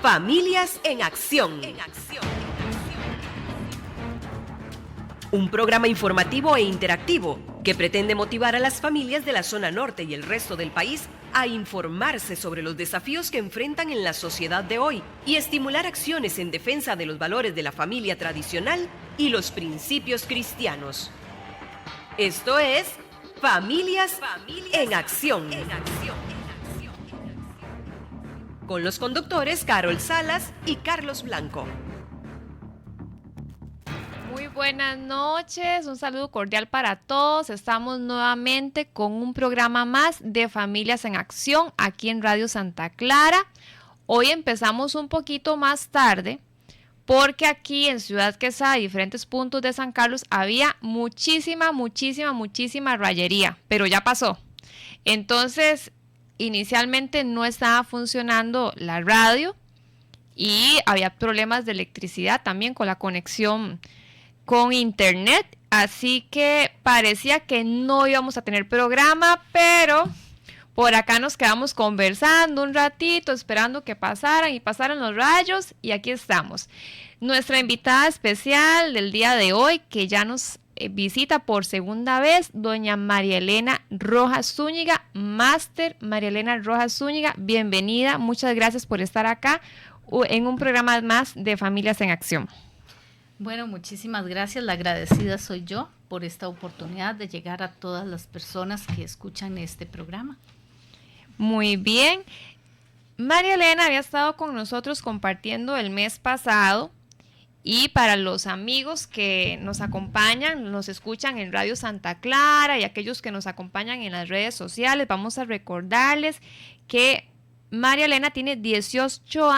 Familias en Acción. Un programa informativo e interactivo que pretende motivar a las familias de la zona norte y el resto del país a informarse sobre los desafíos que enfrentan en la sociedad de hoy y estimular acciones en defensa de los valores de la familia tradicional y los principios cristianos. Esto es Familias en Acción. Con los conductores Carol Salas y Carlos Blanco. Muy buenas noches, un saludo cordial para todos. Estamos nuevamente con un programa más de Familias en Acción aquí en Radio Santa Clara. Hoy empezamos un poquito más tarde porque aquí en Ciudad Quesada, diferentes puntos de San Carlos, había muchísima rayería, pero ya pasó. Entonces, inicialmente no estaba funcionando la radio y había problemas de electricidad también con la conexión con internet, así que parecía que no íbamos a tener programa, pero por acá nos quedamos conversando un ratito, esperando que pasaran los rayos, y aquí estamos. Nuestra invitada especial del día de hoy, que ya nos visita por segunda vez, doña María Elena Rojas Zúñiga, máster María Elena Rojas Zúñiga, bienvenida, muchas gracias por estar acá en un programa más de Familias en Acción. Bueno, muchísimas gracias. La agradecida soy yo por esta oportunidad de llegar a todas las personas que escuchan este programa. Muy bien. María Elena había estado con nosotros compartiendo el mes pasado, y para los amigos que nos acompañan, nos escuchan en Radio Santa Clara y aquellos que nos acompañan en las redes sociales, vamos a recordarles que María Elena tiene 18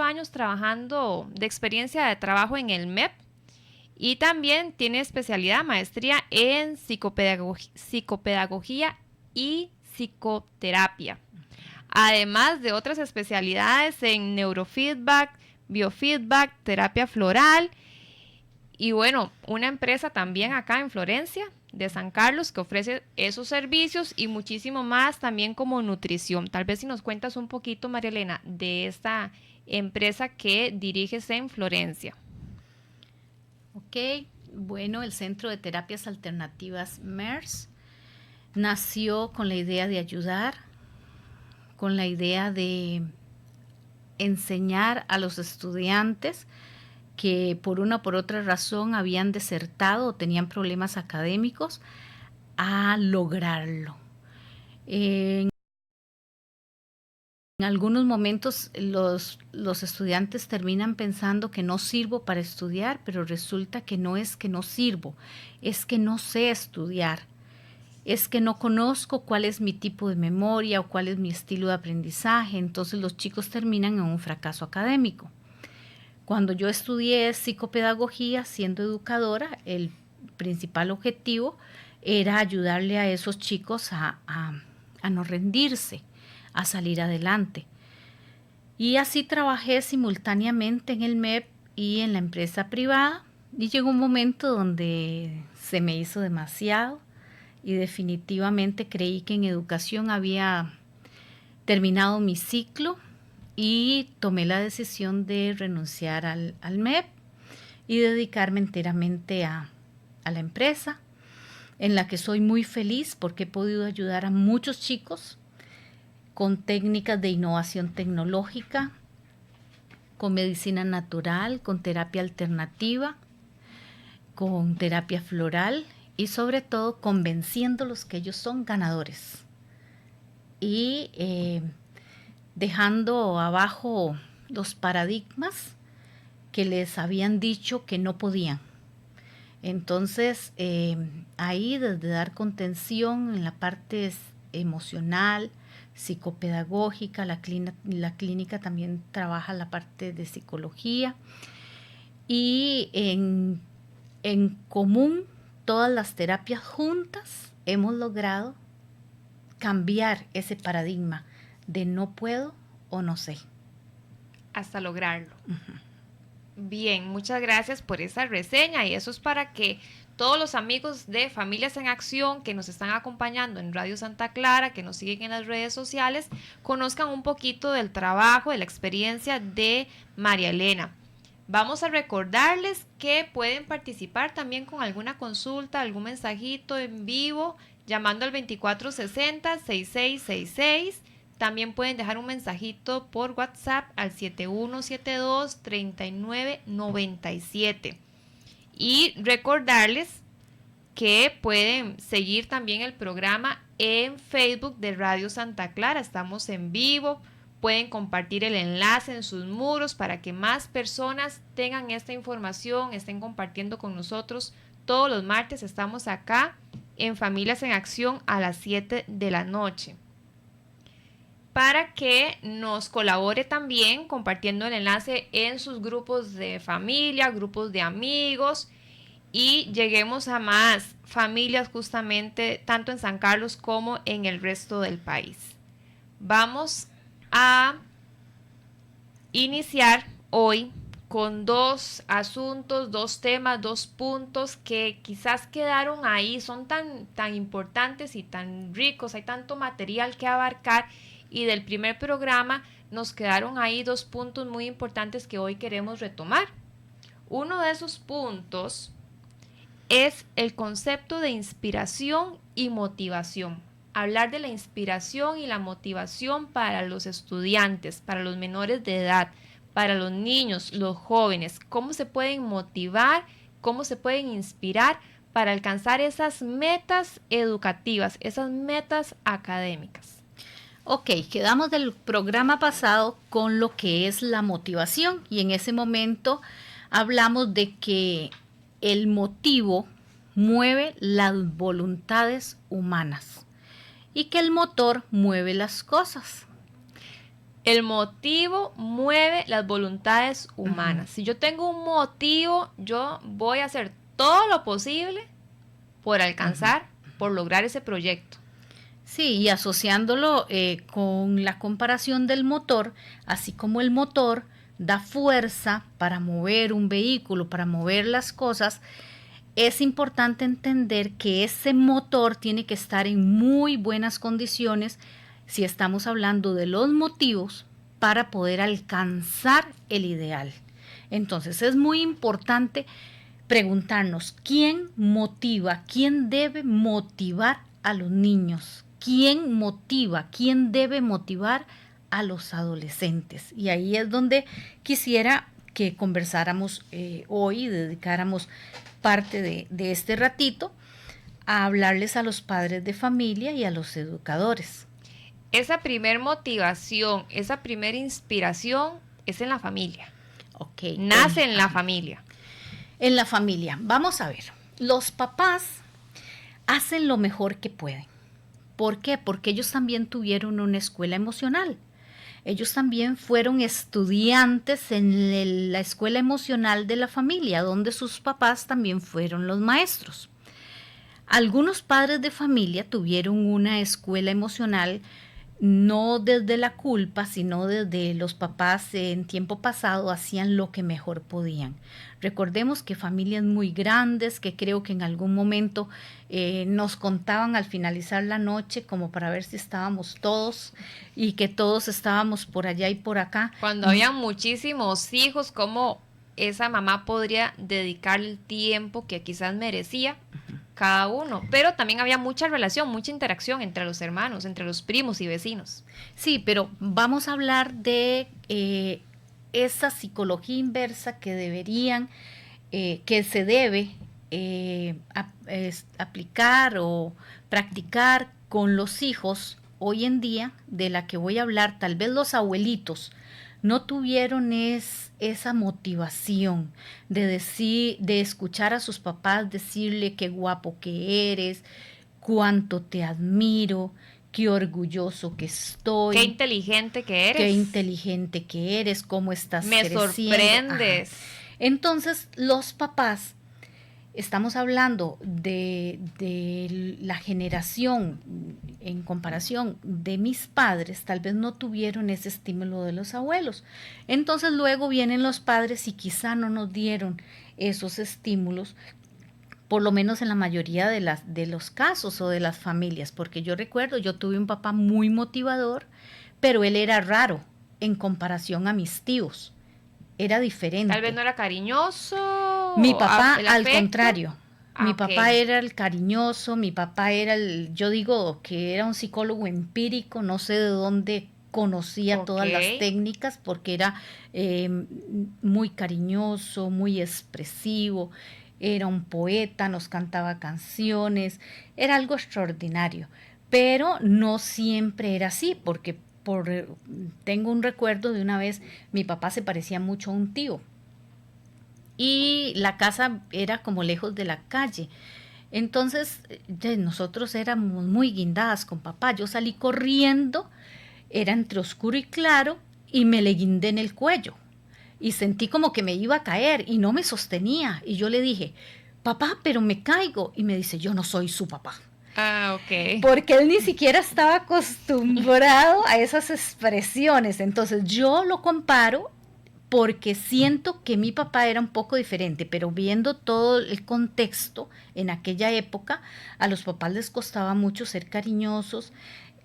años trabajando de experiencia de trabajo en el MEP y también tiene especialidad, maestría en psicopedagogía y psicoterapia. Además de otras especialidades en neurofeedback, biofeedback, terapia floral y bueno, una empresa también acá en Florencia de San Carlos que ofrece esos servicios y muchísimo más también como nutrición. Tal vez si nos cuentas un poquito, María Elena, de esta empresa que diriges en Florencia. Ok, bueno, el Centro de Terapias Alternativas MERS nació con la idea de ayudar, con la idea de enseñar a los estudiantes que por una o por otra razón habían desertado o tenían problemas académicos a lograrlo. En algunos momentos los estudiantes terminan pensando que no sirvo para estudiar, pero resulta que no es que no sirvo, es que no sé estudiar. Es que no conozco cuál es mi tipo de memoria o cuál es mi estilo de aprendizaje, entonces los chicos terminan en un fracaso académico. Cuando yo estudié psicopedagogía, siendo educadora, el principal objetivo era ayudarle a esos chicos a no rendirse, a salir adelante. Y así trabajé simultáneamente en el MEP y en la empresa privada, y llegó un momento donde se me hizo demasiado. Y definitivamente creí que en educación había terminado mi ciclo y tomé la decisión de renunciar al MEP y dedicarme enteramente a la empresa, en la que soy muy feliz porque he podido ayudar a muchos chicos con técnicas de innovación tecnológica, con medicina natural, con terapia alternativa, con terapia floral, y sobre todo convenciéndolos que ellos son ganadores y dejando abajo los paradigmas que les habían dicho que no podían. Entonces ahí desde dar contención en la parte emocional, psicopedagógica, la clínica también trabaja la parte de psicología y en común todas las terapias juntas hemos logrado cambiar ese paradigma de no puedo o no sé. Hasta lograrlo. Uh-huh. Bien, muchas gracias por esa reseña y eso es para que todos los amigos de Familias en Acción que nos están acompañando en Radio Santa Clara, que nos siguen en las redes sociales, conozcan un poquito del trabajo, de la experiencia de María Elena. Vamos a recordarles que pueden participar también con alguna consulta, algún mensajito en vivo, llamando al 2460-6666. También pueden dejar un mensajito por WhatsApp al 7172-3997. Y recordarles que pueden seguir también el programa en Facebook de Radio Santa Clara. Estamos en vivo. Pueden compartir el enlace en sus muros para que más personas tengan esta información, estén compartiendo con nosotros. Todos los martes estamos acá en Familias en Acción a las 7 de la noche. Para que nos colabore también compartiendo el enlace en sus grupos de familia, grupos de amigos, y lleguemos a más familias justamente tanto en San Carlos como en el resto del país. Vamos a iniciar hoy con dos asuntos, dos temas, dos puntos que quizás quedaron ahí, son tan importantes y tan ricos, hay tanto material que abarcar, y del primer programa nos quedaron ahí dos puntos muy importantes que hoy queremos retomar. Uno de esos puntos es el concepto de inspiración y motivación. Hablar de la inspiración y la motivación para los estudiantes, para los menores de edad, para los niños, los jóvenes. Cómo se pueden motivar, cómo se pueden inspirar para alcanzar esas metas educativas, esas metas académicas. Ok, quedamos del programa pasado con lo que es la motivación, y en ese momento hablamos de que el motivo mueve las voluntades humanas y que el motor mueve las cosas. El motivo mueve las voluntades humanas. Si yo tengo un motivo, yo voy a hacer todo lo posible por alcanzar, por lograr ese proyecto. Sí, y asociándolo con la comparación del motor, así como el motor da fuerza para mover un vehículo, para mover las cosas, es importante entender que ese motor tiene que estar en muy buenas condiciones si estamos hablando de los motivos para poder alcanzar el ideal. Entonces es muy importante preguntarnos quién motiva, quién debe motivar a los niños, quién motiva, quién debe motivar a los adolescentes. Y ahí es donde quisiera que conversáramos hoy, dedicáramos parte de este ratito a hablarles a los padres de familia y a los educadores. Esa primer motivación, esa primera inspiración es en la familia. Okay. Nace en la familia. En la familia. Vamos a ver. Los papás hacen lo mejor que pueden. ¿Por qué? Porque ellos también tuvieron una escuela emocional. Ellos también fueron estudiantes en la escuela emocional de la familia, donde sus papás también fueron los maestros. Algunos padres de familia tuvieron una escuela emocional no desde la culpa, sino desde los papás en tiempo pasado hacían lo que mejor podían. Recordemos que familias muy grandes que creo que en algún momento nos contaban al finalizar la noche como para ver si estábamos todos y que todos estábamos por allá y por acá. Cuando había muchísimos hijos, ¿cómo esa mamá podría dedicar el tiempo que quizás merecía cada uno? Pero también había mucha relación, mucha interacción entre los hermanos, entre los primos y vecinos. Sí, pero vamos a hablar de esa psicología inversa que deberían, que se debe aplicar o practicar con los hijos hoy en día, de la que voy a hablar. Tal vez los abuelitos no tuvieron esa motivación de escuchar a sus papás decirle qué guapo que eres, cuánto te admiro, qué orgulloso que estoy. Qué inteligente que eres. Qué inteligente que eres, cómo estás creciendo. Me sorprendes. Ajá. Entonces, los papás, estamos hablando de la generación en comparación de mis padres, tal vez no tuvieron ese estímulo de los abuelos. Entonces luego vienen los padres y quizá no nos dieron esos estímulos por lo menos en la mayoría de los casos o de las familias, porque yo recuerdo, yo tuve un papá muy motivador, pero él era raro en comparación a mis tíos, era diferente. Tal vez no era cariñoso. Mi papá, el al afecto. contrario, mi Ok. papá era el cariñoso, mi papá era yo digo que era un psicólogo empírico, no sé de dónde conocía todas las Ok. técnicas, porque era muy cariñoso, muy expresivo, era un poeta, nos cantaba canciones, era algo extraordinario, pero no siempre era así, porque tengo un recuerdo de una vez, mi papá se parecía mucho a un tío y la casa era como lejos de la calle. Entonces, nosotros éramos muy guindadas con papá. Yo salí corriendo, era entre oscuro y claro, y me le guindé en el cuello. Y sentí como que me iba a caer y no me sostenía. Y yo le dije, papá, pero me caigo. Y me dice, yo no soy su papá. Ah, ok. Porque él ni siquiera estaba acostumbrado a esas expresiones. Entonces yo lo comparo porque siento que mi papá era un poco diferente, pero viendo todo el contexto en aquella época, a los papás les costaba mucho ser cariñosos,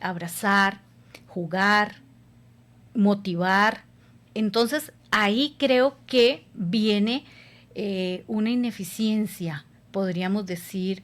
abrazar, jugar, motivar. Entonces ahí creo que viene una ineficiencia, podríamos decir,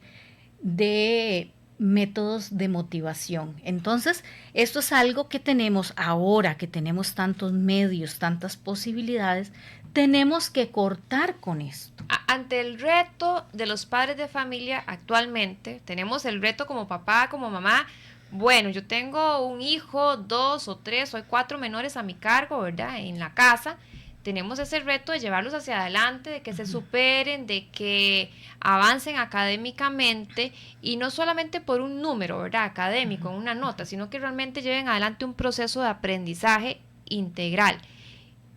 de métodos de motivación. Entonces, esto es algo que tenemos ahora, que tenemos tantos medios, tantas posibilidades, tenemos que cortar con esto. Ante el reto de los padres de familia actualmente, tenemos el reto como papá, como mamá. Bueno, yo tengo un hijo, 2 o 3 o 4 menores a mi cargo, ¿verdad? En la casa. Tenemos ese reto de llevarlos hacia adelante, de que se superen, de que avancen académicamente y no solamente por un número, ¿verdad? Académico, una nota, sino que realmente lleven adelante un proceso de aprendizaje integral.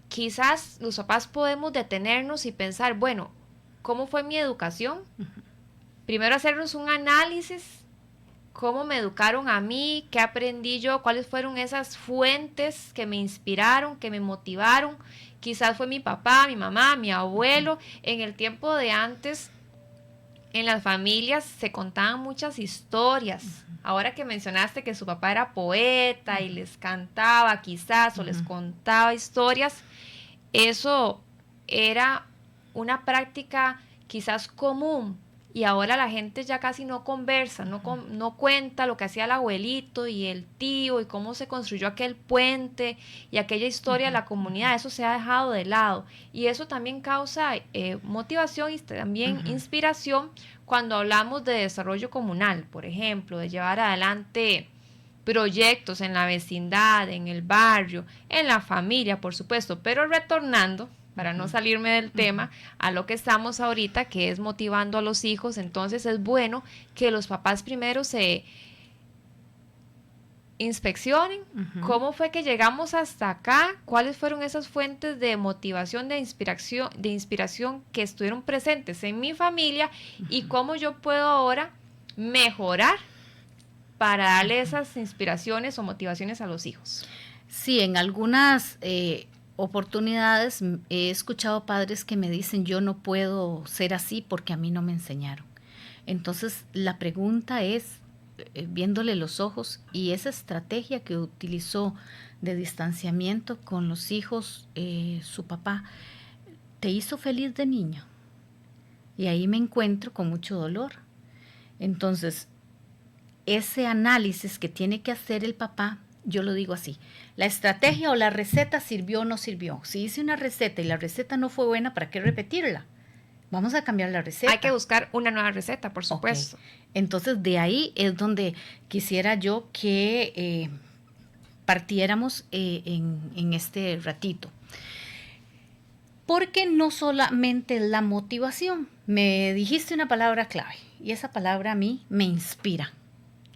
Quizás los papás podemos detenernos y pensar, bueno, ¿cómo fue mi educación? Primero hacernos un análisis, cómo me educaron a mí, qué aprendí yo, cuáles fueron esas fuentes que me inspiraron, que me motivaron. Quizás fue mi papá, mi mamá, mi abuelo. En el tiempo de antes, en las familias se contaban muchas historias. Ahora que mencionaste que su papá era poeta y les cantaba quizás o les contaba historias, eso era una práctica quizás común y ahora la gente ya casi no conversa, no cuenta lo que hacía el abuelito y el tío y cómo se construyó aquel puente y aquella historia de la comunidad. Eso se ha dejado de lado y eso también causa motivación y también inspiración cuando hablamos de desarrollo comunal, por ejemplo, de llevar adelante proyectos en la vecindad, en el barrio, en la familia, por supuesto, pero retornando, para no salirme del tema, a lo que estamos ahorita, que es motivando a los hijos. Entonces es bueno que los papás primero se inspeccionen cómo fue que llegamos hasta acá, cuáles fueron esas fuentes de motivación, de inspiración que estuvieron presentes en mi familia y cómo yo puedo ahora mejorar para darle esas inspiraciones o motivaciones a los hijos. Sí, en algunas oportunidades he escuchado padres que me dicen, yo no puedo ser así porque a mí no me enseñaron. Entonces la pregunta es, viéndole los ojos, y esa estrategia que utilizó de distanciamiento con los hijos, su papá, ¿te hizo feliz de niño? Y ahí me encuentro con mucho dolor. Entonces, ese análisis que tiene que hacer el papá, yo lo digo así, la estrategia o la receta sirvió o no sirvió. Si hice una receta y la receta no fue buena, ¿para qué repetirla? Vamos a cambiar la receta. Hay que buscar una nueva receta, por supuesto. Okay. Entonces, de ahí es donde quisiera yo que partiéramos en este ratito. Porque no solamente la motivación, me dijiste una palabra clave y esa palabra a mí me inspira.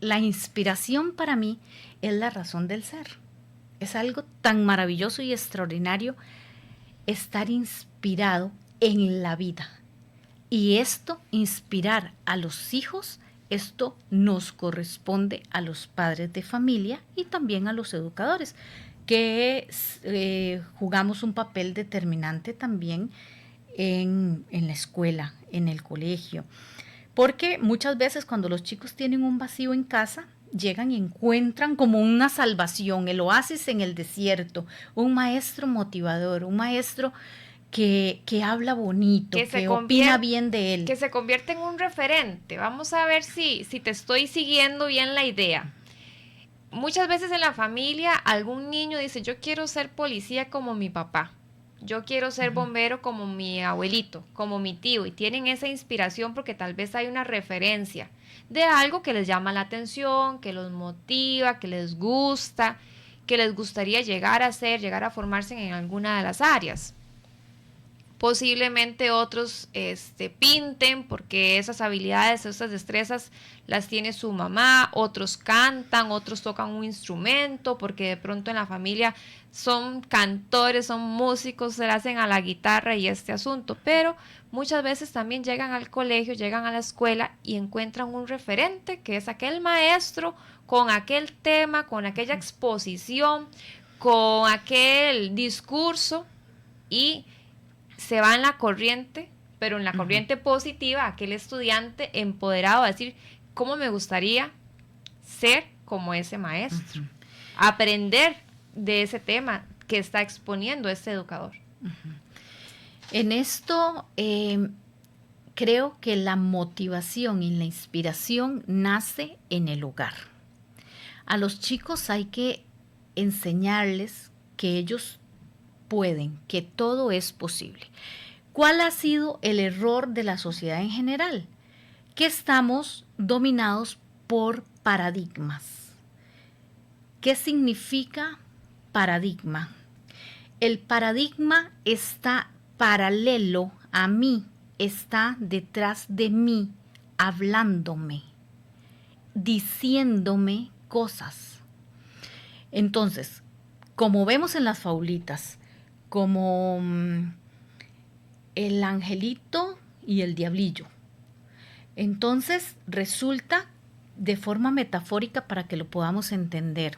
La inspiración para mí es la razón del ser. Es algo tan maravilloso y extraordinario estar inspirado en la vida. Y esto, inspirar a los hijos, esto nos corresponde a los padres de familia y también a los educadores, que jugamos un papel determinante también en la escuela, en el colegio. Porque muchas veces cuando los chicos tienen un vacío en casa, llegan y encuentran como una salvación, el oasis en el desierto, un maestro motivador, un maestro que habla bonito, que opina bien de él. Que se convierte en un referente. Vamos a ver si te estoy siguiendo bien la idea. Muchas veces en la familia algún niño dice, yo quiero ser policía como mi papá, yo quiero ser bombero como mi abuelito, como mi tío, y tienen esa inspiración porque tal vez hay una referencia de algo que les llama la atención, que los motiva, que les gusta, que les gustaría llegar a ser, llegar a formarse en alguna de las áreas. Posiblemente otros pinten porque esas habilidades, esas destrezas las tiene su mamá, otros cantan, otros tocan un instrumento porque de pronto en la familia son cantores, son músicos, se le hacen a la guitarra y este asunto, pero muchas veces también llegan al colegio, llegan a la escuela y encuentran un referente que es aquel maestro con aquel tema, con aquella exposición, con aquel discurso y se va en la corriente, pero en la corriente positiva, aquel estudiante empoderado a decir, ¿cómo me gustaría ser como ese maestro? Aprender de ese tema que está exponiendo este educador. En esto, creo que la motivación y la inspiración nace en el hogar. A los chicos hay que enseñarles que ellos pueden, que todo es posible. ¿Cuál ha sido el error de la sociedad en general? Que estamos dominados por paradigmas. ¿Qué significa paradigma? El paradigma está paralelo a mí, está detrás de mí, hablándome, diciéndome cosas. Entonces, como vemos en las faulitas, como el angelito y el diablillo. Entonces resulta de forma metafórica para que lo podamos entender.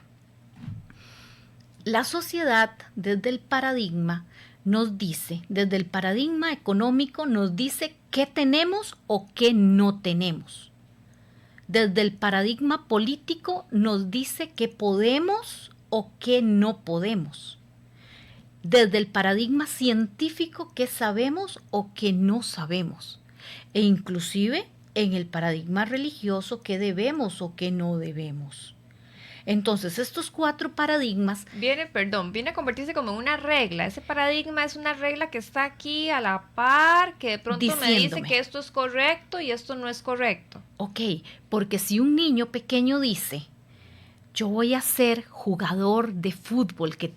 La sociedad desde el paradigma nos dice, desde el paradigma económico nos dice qué tenemos o qué no tenemos. Desde el paradigma político nos dice qué podemos o qué no podemos. Desde el paradigma científico qué sabemos o qué no sabemos. E inclusive en el paradigma religioso qué debemos o qué no debemos. Entonces, estos 4 paradigmas... Viene a convertirse como en una regla. Ese paradigma es una regla que está aquí a la par, que de pronto me dice que esto es correcto y esto no es correcto. Ok, porque si un niño pequeño dice, yo voy a ser jugador de fútbol, que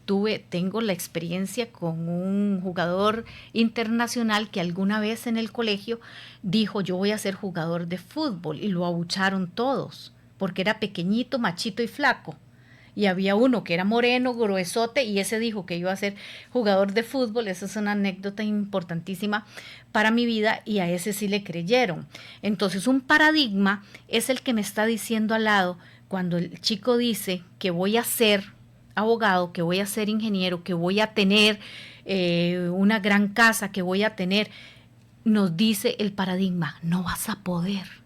tengo la experiencia con un jugador internacional que alguna vez en el colegio dijo, yo voy a ser jugador de fútbol, y lo abucharon todos, porque era pequeñito, machito y flaco. Y había uno que era moreno, gruesote, y ese dijo que iba a ser jugador de fútbol. Esa es una anécdota importantísima para mi vida, y a ese sí le creyeron. Entonces, un paradigma es el que me está diciendo al lado, cuando el chico dice que voy a ser abogado, que voy a ser ingeniero, que voy a tener una gran casa, que voy a tener, nos dice el paradigma, no vas a poder.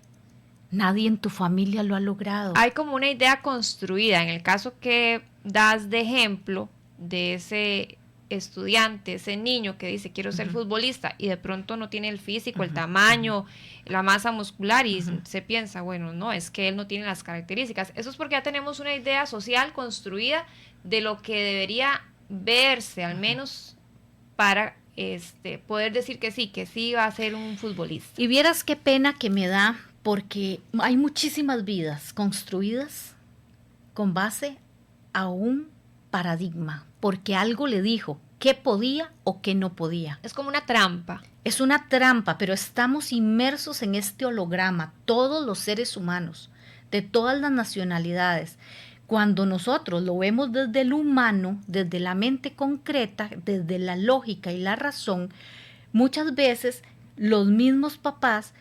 Nadie en tu familia lo ha logrado. Hay como una idea construida. En el caso que das de ejemplo de ese estudiante, ese niño que dice quiero ser futbolista y de pronto no tiene el físico, el tamaño, la masa muscular y se piensa, bueno, no, es que él no tiene las características. Eso es porque ya tenemos una idea social construida de lo que debería verse, al menos para poder decir que sí va a ser un futbolista. Y vieras qué pena que me da, porque hay muchísimas vidas construidas con base a un paradigma, porque algo le dijo qué podía o qué no podía. Es como una trampa. Es una trampa, pero estamos inmersos en este holograma, todos los seres humanos, de todas las nacionalidades. Cuando nosotros lo vemos desde el humano, desde la mente concreta, desde la lógica y la razón, muchas veces los mismos papás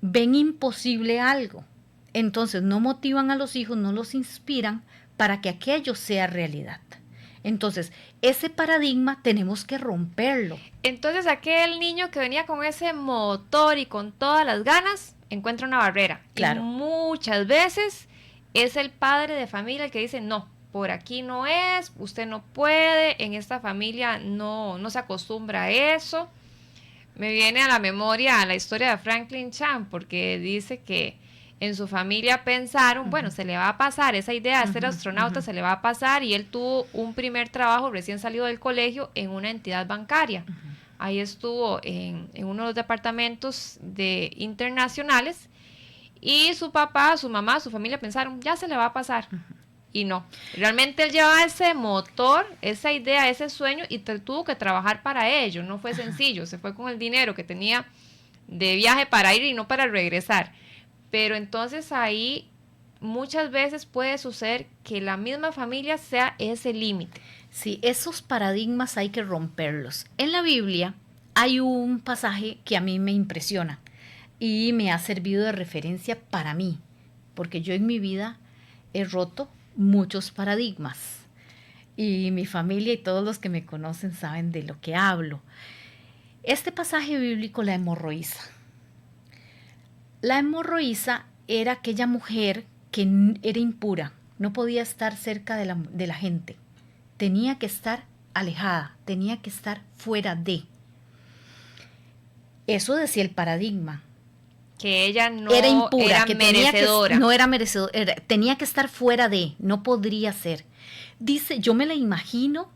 ven imposible algo. Entonces no motivan a los hijos, no los inspiran para que aquello sea realidad. Entonces, ese paradigma tenemos que romperlo. Entonces, aquel niño que venía con ese motor y con todas las ganas, encuentra una barrera. Claro. Y muchas veces es el padre de familia el que dice, no, por aquí no es, usted no puede, en esta familia no se acostumbra a eso. Me viene a la memoria la historia de Franklin Chan, porque dice que en su familia pensaron, bueno, se le va a pasar, esa idea de ser astronauta se le va a pasar, y él tuvo un primer trabajo recién salido del colegio en una entidad bancaria. Ahí estuvo en uno de los departamentos internacionales, y su papá, su mamá, su familia pensaron, ya se le va a pasar. Y no, realmente él llevaba ese motor, esa idea, ese sueño, y tuvo que trabajar para ello. No fue sencillo, se fue con el dinero que tenía de viaje para ir y no para regresar. Pero entonces ahí muchas veces puede suceder que la misma familia sea ese límite. Sí, esos paradigmas hay que romperlos. En la Biblia hay un pasaje que a mí me impresiona y me ha servido de referencia para mí, porque yo en mi vida he roto muchos paradigmas y mi familia y todos los que me conocen saben de lo que hablo. Este pasaje bíblico, la hemorroísa. La hemorroísa era aquella mujer que era impura, no podía estar cerca de la gente, tenía que estar alejada, tenía que estar fuera de. Eso decía el paradigma. Que ella no era impura, era que merecedora. no era merecedora, tenía que estar fuera de, no podría ser. Dice, yo me la imagino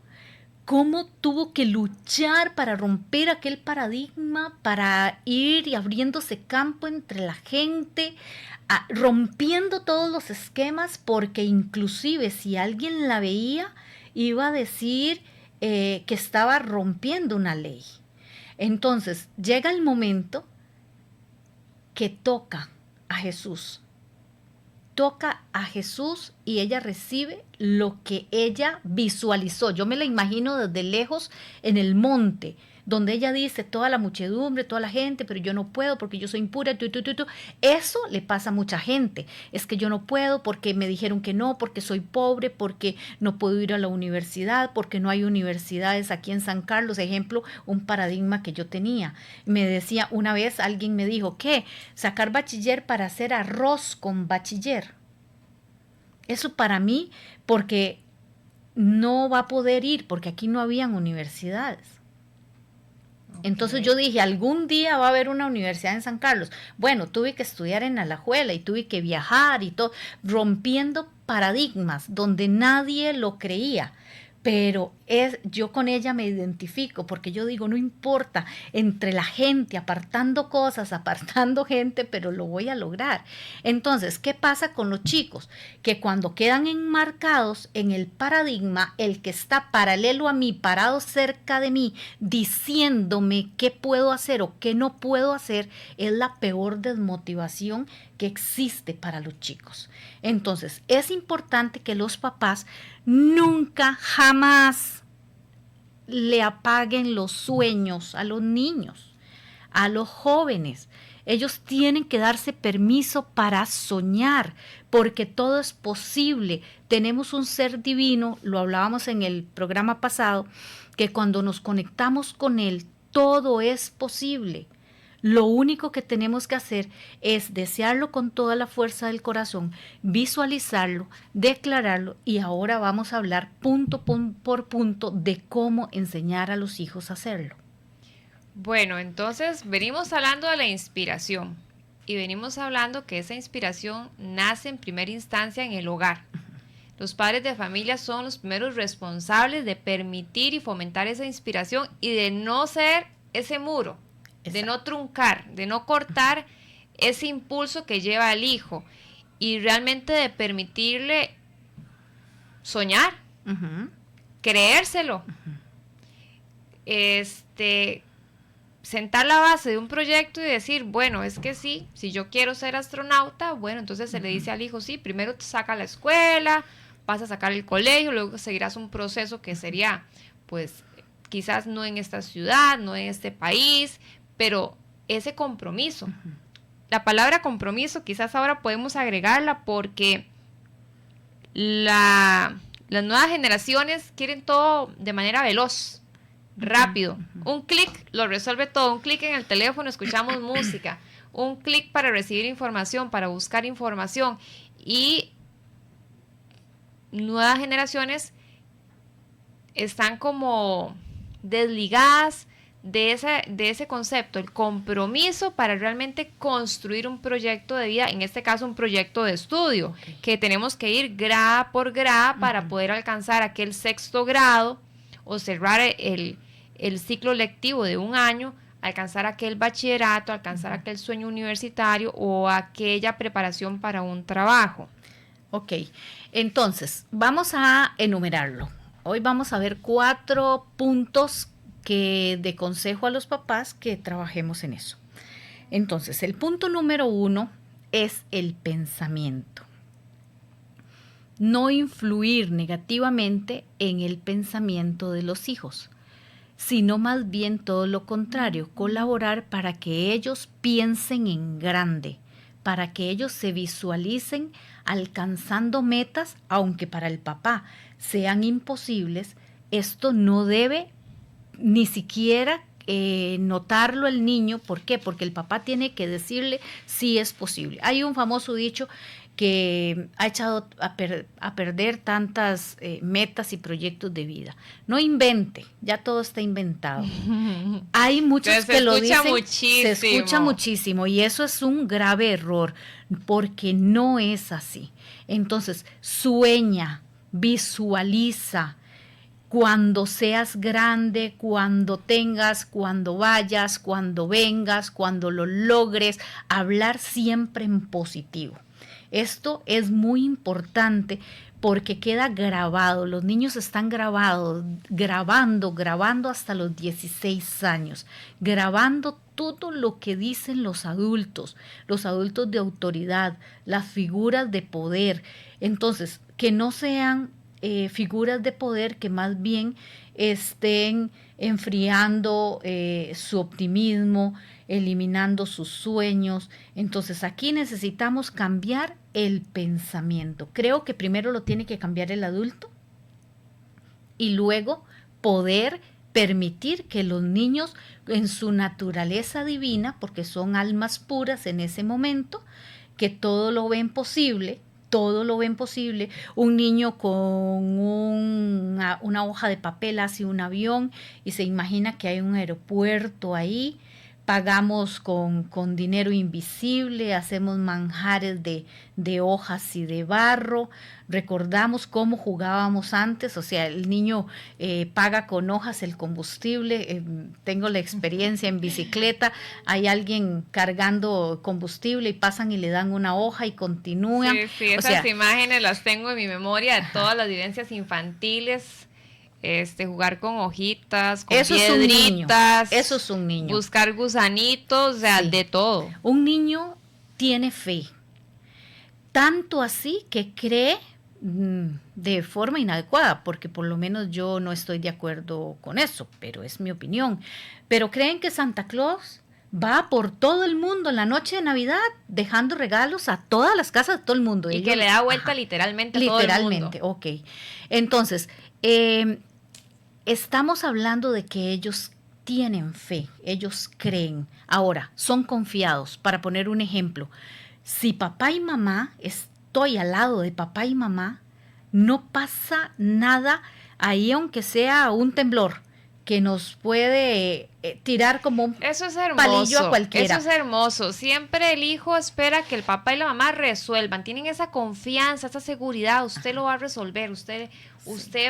cómo tuvo que luchar para romper aquel paradigma, para ir y abriéndose campo entre la gente, rompiendo todos los esquemas, porque inclusive si alguien la veía, iba a decir que estaba rompiendo una ley. Entonces, llega el momento que toca a Jesús. Toca a Jesús y ella recibe lo que ella visualizó. Yo me la imagino desde lejos en el monte, donde ella dice, toda la muchedumbre, toda la gente, pero yo no puedo porque yo soy impura. Eso le pasa a mucha gente. Es que yo no puedo porque me dijeron que no, porque soy pobre, porque no puedo ir a la universidad, porque no hay universidades aquí en San Carlos. Ejemplo, un paradigma que yo tenía. Me decía, una vez alguien me dijo, ¿qué? Sacar bachiller para hacer arroz con bachiller. Eso para mí, porque no va a poder ir, porque aquí no habían universidades. Entonces yo dije, algún día va a haber una universidad en San Carlos. Bueno, tuve que estudiar en Alajuela y tuve que viajar y todo, rompiendo paradigmas donde nadie lo creía. Pero yo con ella me identifico, porque yo digo, no importa, entre la gente, apartando cosas, apartando gente, pero lo voy a lograr. Entonces, ¿qué pasa con los chicos? Que cuando quedan enmarcados en el paradigma, el que está paralelo a mí, parado cerca de mí, diciéndome qué puedo hacer o qué no puedo hacer, es la peor desmotivación que existe para los chicos. Entonces, es importante que los papás nunca, jamás le apaguen los sueños a los niños, a los jóvenes. Ellos tienen que darse permiso para soñar, porque todo es posible. Tenemos un ser divino, lo hablábamos en el programa pasado, que cuando nos conectamos con él, todo es posible. Lo único que tenemos que hacer es desearlo con toda la fuerza del corazón, visualizarlo, declararlo, y ahora vamos a hablar punto por punto de cómo enseñar a los hijos a hacerlo. Bueno, entonces venimos hablando de la inspiración y venimos hablando que esa inspiración nace en primera instancia en el hogar. Los padres de familia son los primeros responsables de permitir y fomentar esa inspiración y de no ser ese muro. Exacto. De no truncar, de no cortar ese impulso que lleva al hijo y realmente de permitirle soñar, creérselo, sentar la base de un proyecto y decir, bueno, es que sí, si yo quiero ser astronauta, bueno, entonces se le dice al hijo, sí, primero te saca la escuela, vas a sacar el colegio, luego seguirás un proceso que sería, pues, quizás no en esta ciudad, no en este país, pero ese compromiso. La palabra compromiso quizás ahora podemos agregarla porque las nuevas generaciones quieren todo de manera veloz, rápido. Un clic lo resuelve todo, un clic en el teléfono, escuchamos música, un clic para recibir información, para buscar información, y nuevas generaciones están como desligadas de ese concepto, el compromiso para realmente construir un proyecto de vida, en este caso un proyecto de estudio, que tenemos que ir grada por grada para poder alcanzar aquel sexto grado o cerrar el ciclo lectivo de un año, alcanzar aquel bachillerato, alcanzar aquel sueño universitario o aquella preparación para un trabajo. Ok, entonces vamos a enumerarlo. Hoy vamos a ver 4 puntos que de consejo a los papás que trabajemos en eso. Entonces, el punto número 1 es el pensamiento. No influir negativamente en el pensamiento de los hijos, sino más bien todo lo contrario, colaborar para que ellos piensen en grande, para que ellos se visualicen alcanzando metas, aunque para el papá sean imposibles. Esto no debe ni siquiera notarlo el niño. ¿Por qué? Porque el papá tiene que decirle si es posible. Hay un famoso dicho que ha echado a perder tantas metas y proyectos de vida. No invente, ya todo está inventado. Hay muchos que lo dicen, se escucha muchísimo, y eso es un grave error, porque no es así. Entonces, sueña, visualiza. Cuando seas grande, cuando tengas, cuando vayas, cuando vengas, cuando lo logres, hablar siempre en positivo. Esto es muy importante porque queda grabado. Los niños están grabando hasta los 16 años, grabando todo lo que dicen los adultos de autoridad, las figuras de poder. Entonces, que no sean figuras de poder que más bien estén enfriando su optimismo, eliminando sus sueños. Entonces aquí necesitamos cambiar el pensamiento. Creo que primero lo tiene que cambiar el adulto y luego poder permitir que los niños en su naturaleza divina, porque son almas puras en ese momento, que todo lo ven posible. Un niño con una hoja de papel hace un avión y se imagina que hay un aeropuerto ahí. Pagamos con dinero invisible, hacemos manjares de hojas y de barro, recordamos cómo jugábamos antes, o sea, el niño paga con hojas el combustible. Tengo la experiencia en bicicleta, hay alguien cargando combustible y pasan y le dan una hoja y continúan. Sí, esas imágenes las tengo en mi memoria de todas las vivencias infantiles. Jugar con hojitas, con piedritas. Eso es un niño. Buscar gusanitos, o sea, de todo. Un niño tiene fe. Tanto así que cree de forma inadecuada, porque por lo menos yo no estoy de acuerdo con eso, pero es mi opinión. Pero creen que Santa Claus va por todo el mundo en la noche de Navidad dejando regalos a todas las casas de todo el mundo. Y que le da vuelta literalmente a todo el mundo. Literalmente, ok. Entonces, estamos hablando de que ellos tienen fe, ellos creen. Ahora, son confiados. Para poner un ejemplo, si papá y mamá, estoy al lado de papá y mamá, no pasa nada ahí, aunque sea un temblor que nos puede tirar como un palillo a cualquiera. Eso es hermoso. Siempre el hijo espera que el papá y la mamá resuelvan. Tienen esa confianza, esa seguridad. Usted lo va a resolver. Usted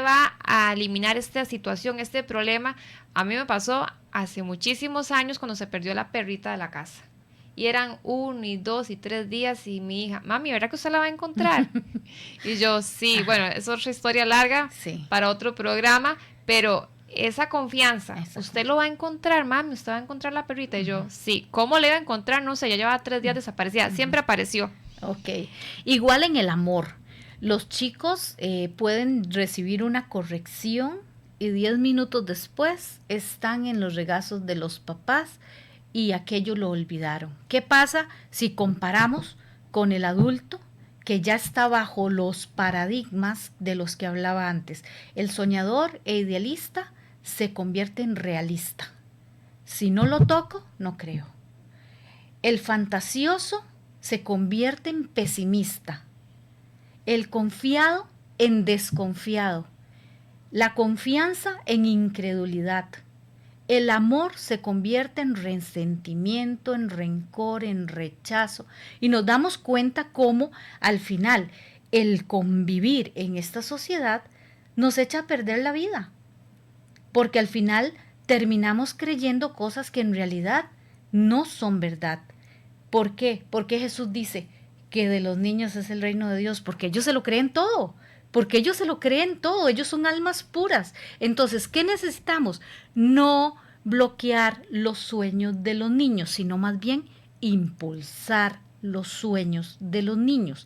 va a eliminar esta situación, este problema. A mí me pasó hace muchísimos años cuando se perdió la perrita de la casa. Y eran 1 y 2 y 3 días y mi hija, mami, ¿verdad que usted la va a encontrar? Y yo, sí, bueno, es otra historia larga para otro programa, pero esa confianza, usted lo va a encontrar, mami, usted va a encontrar la perrita. Y yo, sí, ¿cómo le iba a encontrar? No sé, ya llevaba 3 días desaparecida, siempre apareció. Ok, igual en el amor, los chicos pueden recibir una corrección y 10 minutos después están en los regazos de los papás y aquello lo olvidaron. ¿Qué pasa si comparamos con el adulto que ya está bajo los paradigmas de los que hablaba antes? El soñador e idealista se convierte en realista. Si no lo toco, no creo. El fantasioso se convierte en pesimista, el confiado en desconfiado, la confianza en incredulidad. El amor se convierte en resentimiento, en rencor, en rechazo. Y nos damos cuenta cómo al final el convivir en esta sociedad nos echa a perder la vida. Porque al final terminamos creyendo cosas que en realidad no son verdad. ¿Por qué? Porque Jesús dice que de los niños es el reino de Dios, porque ellos se lo creen todo. Porque ellos se lo creen todo, ellos son almas puras. Entonces, ¿qué necesitamos? No bloquear los sueños de los niños, sino más bien impulsar los sueños de los niños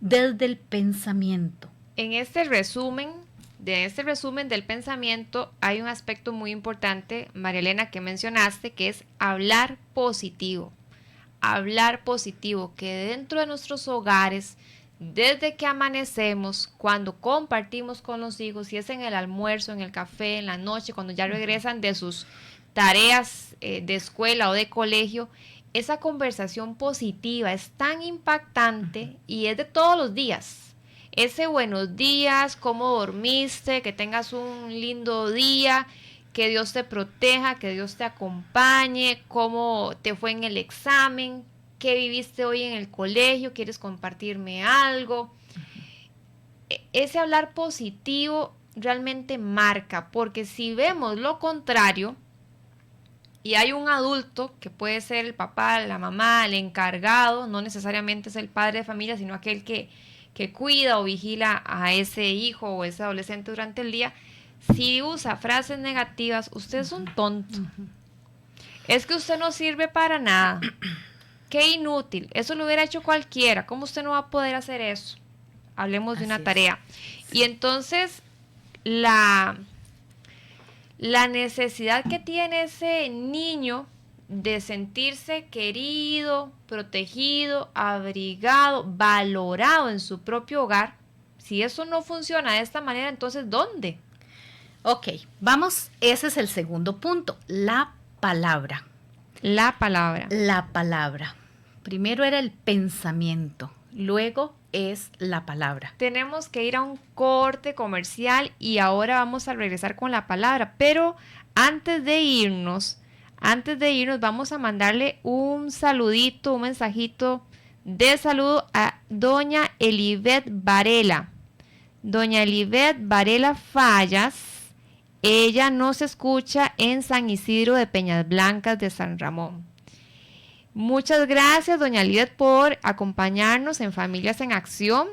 desde el pensamiento. En este resumen del pensamiento hay un aspecto muy importante, María Elena, que mencionaste, que es hablar positivo. Hablar positivo, que dentro de nuestros hogares, desde que amanecemos, cuando compartimos con los hijos, si es en el almuerzo, en el café, en la noche, cuando ya regresan de sus tareas de escuela o de colegio, esa conversación positiva es tan impactante y es de todos los días. Ese buenos días, cómo dormiste, que tengas un lindo día, que Dios te proteja, que Dios te acompañe, cómo te fue en el examen, qué viviste hoy en el colegio, quieres compartirme algo. Ese hablar positivo realmente marca, porque si vemos lo contrario, y hay un adulto que puede ser el papá, la mamá, el encargado, no necesariamente es el padre de familia, sino aquel que cuida o vigila a ese hijo o ese adolescente durante el día, si usa frases negativas, usted es un tonto. Es que usted no sirve para nada. Qué inútil. Eso lo hubiera hecho cualquiera. ¿Cómo usted no va a poder hacer eso? Hablemos de una tarea. Y entonces, la necesidad que tiene ese niño de sentirse querido, protegido, abrigado, valorado en su propio hogar, si eso no funciona de esta manera, entonces, ¿dónde? Ok, vamos, ese es el segundo punto, la palabra. La palabra. La palabra. Primero era el pensamiento, luego es la palabra. Tenemos que ir a un corte comercial y ahora vamos a regresar con la palabra, pero antes de irnos vamos a mandarle un saludito, un mensajito de saludo a doña Elibet Varela. Doña Elibet Varela Fallas. Ella nos escucha en San Isidro de Peñas Blancas de San Ramón. Muchas gracias, doña Lidet, por acompañarnos en Familias en Acción.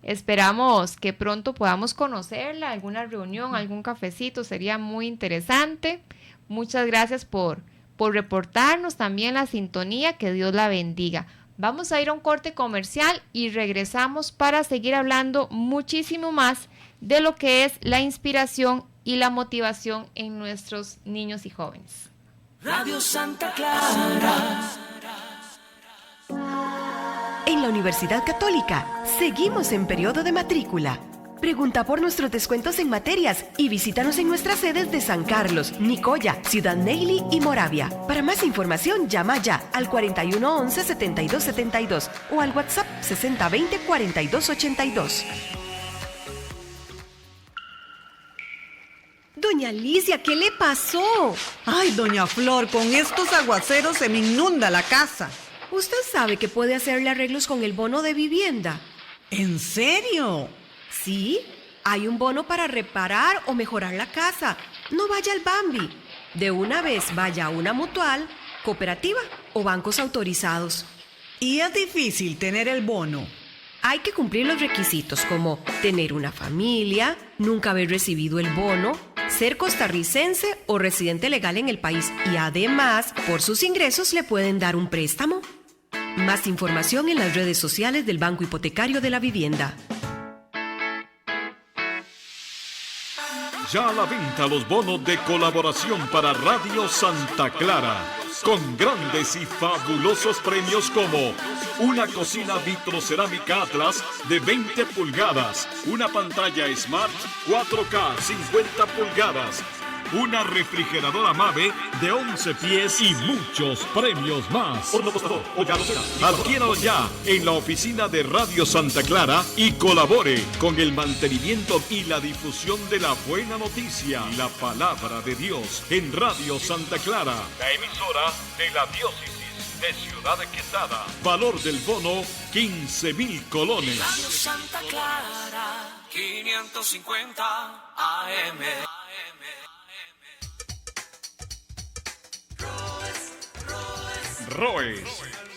Esperamos que pronto podamos conocerla, alguna reunión, algún cafecito, sería muy interesante. Muchas gracias por reportarnos también la sintonía, que Dios la bendiga. Vamos a ir a un corte comercial y regresamos para seguir hablando muchísimo más de lo que es la inspiración y la motivación en nuestros niños y jóvenes. Radio Santa Clara. En la Universidad Católica seguimos en periodo de matrícula. Pregunta por nuestros descuentos en materias y visítanos en nuestras sedes de San Carlos, Nicoya, Ciudad Neily y Moravia. Para más información, llama ya al 4111-7272 o al WhatsApp 6020-4282. Doña Alicia, ¿qué le pasó? Ay, doña Flor, con estos aguaceros se me inunda la casa. ¿Usted sabe que puede hacerle arreglos con el bono de vivienda? ¿En serio? Sí, hay un bono para reparar o mejorar la casa. No vaya al Bambi. De una vez vaya a una mutual, cooperativa o bancos autorizados. ¿Y es difícil tener el bono? Hay que cumplir los requisitos como tener una familia, nunca haber recibido el bono, ser costarricense o residente legal en el país y además, por sus ingresos le pueden dar un préstamo. Más información en las redes sociales del Banco Hipotecario de la Vivienda. Ya a la venta los bonos de colaboración para Radio Santa Clara, con grandes y fabulosos premios como una cocina vitrocerámica Atlas de 20 pulgadas, una pantalla Smart 4K 50 pulgadas, una refrigeradora Mave de 11 pies y muchos premios más. Adquiéralo ya en la oficina de Radio Santa Clara y colabore con el mantenimiento y la difusión de la buena noticia, la palabra de Dios en Radio Santa Clara, la emisora de la diócesis de Ciudad Quesada. Valor del bono, 15,000 colones. Radio Santa Clara, 550 AM. Roes,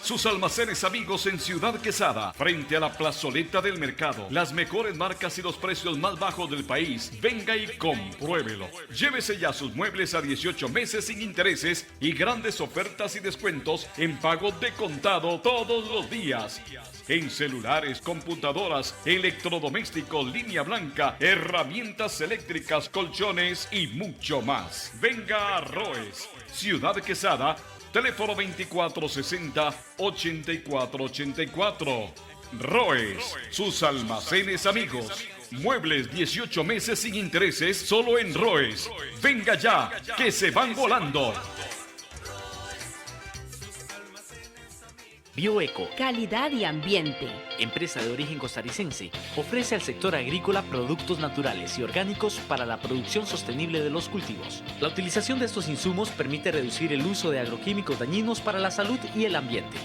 sus almacenes amigos en Ciudad Quesada, frente a la plazoleta del mercado. Las mejores marcas y los precios más bajos del país. Venga y compruébelo. Llévese ya sus muebles a 18 meses sin intereses y grandes ofertas y descuentos en pago de contado todos los días. En celulares, computadoras, electrodomésticos, línea blanca, herramientas eléctricas, colchones y mucho más. Venga a Roes, Ciudad Quesada. Teléfono 2460-8484. Roes, sus almacenes amigos. Muebles 18 meses sin intereses solo en Roes. Venga ya, que se van volando. Bioeco, calidad y ambiente. empresa de origen costarricense, ofrece al sector agrícola productos naturales y orgánicos para la producción sostenible de los cultivos. La utilización de estos insumos permite reducir el uso de agroquímicos dañinos para la salud y el ambiente.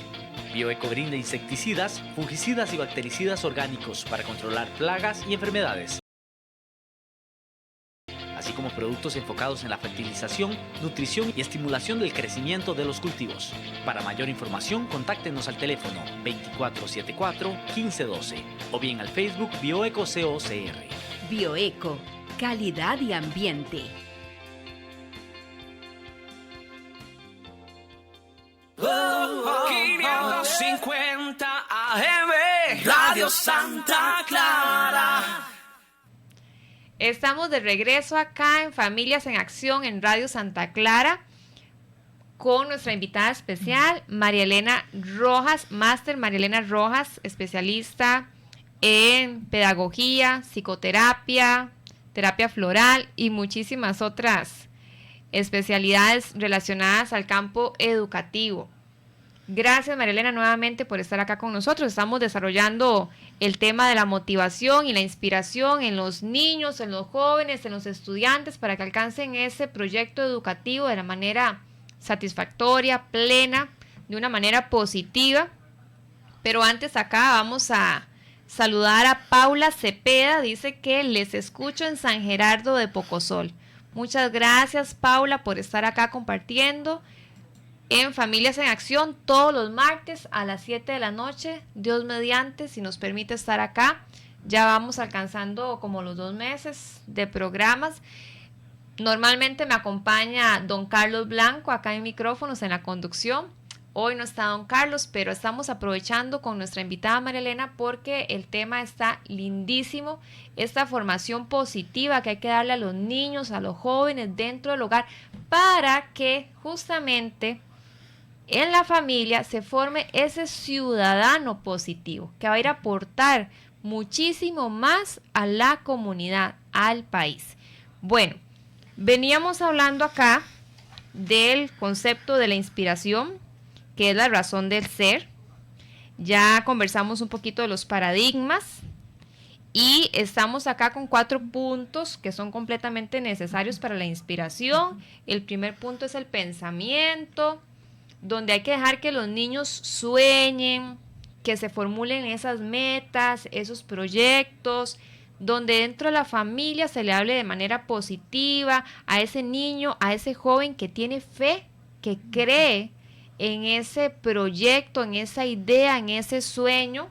Bioeco brinda insecticidas, fungicidas y bactericidas orgánicos para controlar plagas y enfermedades, así como productos enfocados en la fertilización, nutrición y estimulación del crecimiento de los cultivos. Para mayor información, contáctenos al teléfono 2474-1512 o bien al Facebook Bioeco COCR. Bioeco, calidad y ambiente. Oh, 550 AM, Radio Santa Clara. Estamos de regreso acá en Familias en Acción en Radio Santa Clara con nuestra invitada especial, María Elena Rojas, Máster María Elena Rojas, especialista en pedagogía, psicoterapia, terapia floral y muchísimas otras especialidades relacionadas al campo educativo. Gracias, María Elena, nuevamente por estar acá con nosotros. Estamos desarrollando el tema de la motivación y la inspiración en los niños, en los jóvenes, en los estudiantes, para que alcancen ese proyecto educativo de la manera satisfactoria, plena, de una manera positiva. Pero antes acá vamos a saludar a Paula Cepeda, dice que les escucho en San Gerardo de Pocosol. Muchas gracias, Paula, por estar acá compartiendo en Familias en Acción todos los martes a las 7 de la noche, Dios mediante, si nos permite estar acá. Ya vamos alcanzando como los 2 meses de programas. Normalmente me acompaña don Carlos Blanco acá en micrófonos en la conducción. Hoy no está don Carlos, pero estamos aprovechando con nuestra invitada María Elena porque el tema está lindísimo. Esta formación positiva que hay que darle a los niños, a los jóvenes dentro del hogar, para que justamente en la familia se forme ese ciudadano positivo que va a ir a aportar muchísimo más a la comunidad, al país. Bueno, veníamos hablando acá del concepto de la inspiración, que es la razón del ser. Ya conversamos un poquito de los paradigmas y estamos acá con 4 puntos que son completamente necesarios para la inspiración. El primer punto es el pensamiento, donde hay que dejar que los niños sueñen, que se formulen esas metas, esos proyectos, donde dentro de la familia se le hable de manera positiva a ese niño, a ese joven que tiene fe, que cree en ese proyecto, en esa idea, en ese sueño,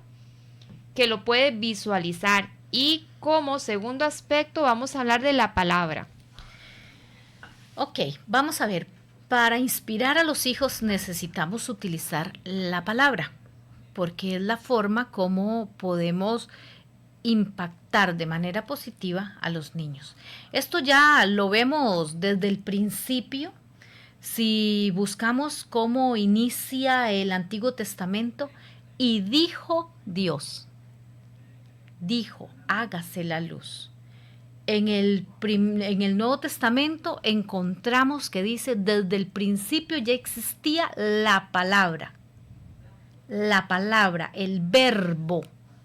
que lo puede visualizar. Y como segundo aspecto vamos a hablar de la palabra. Ok, vamos a ver. Para inspirar a los hijos necesitamos utilizar la palabra, porque es la forma como podemos impactar de manera positiva a los niños. Esto ya lo vemos desde el principio. Si buscamos cómo inicia el Antiguo Testamento, y dijo Dios, dijo, hágase la luz. en el Nuevo Testamento encontramos que dice, desde el principio ya existía la palabra, el verbo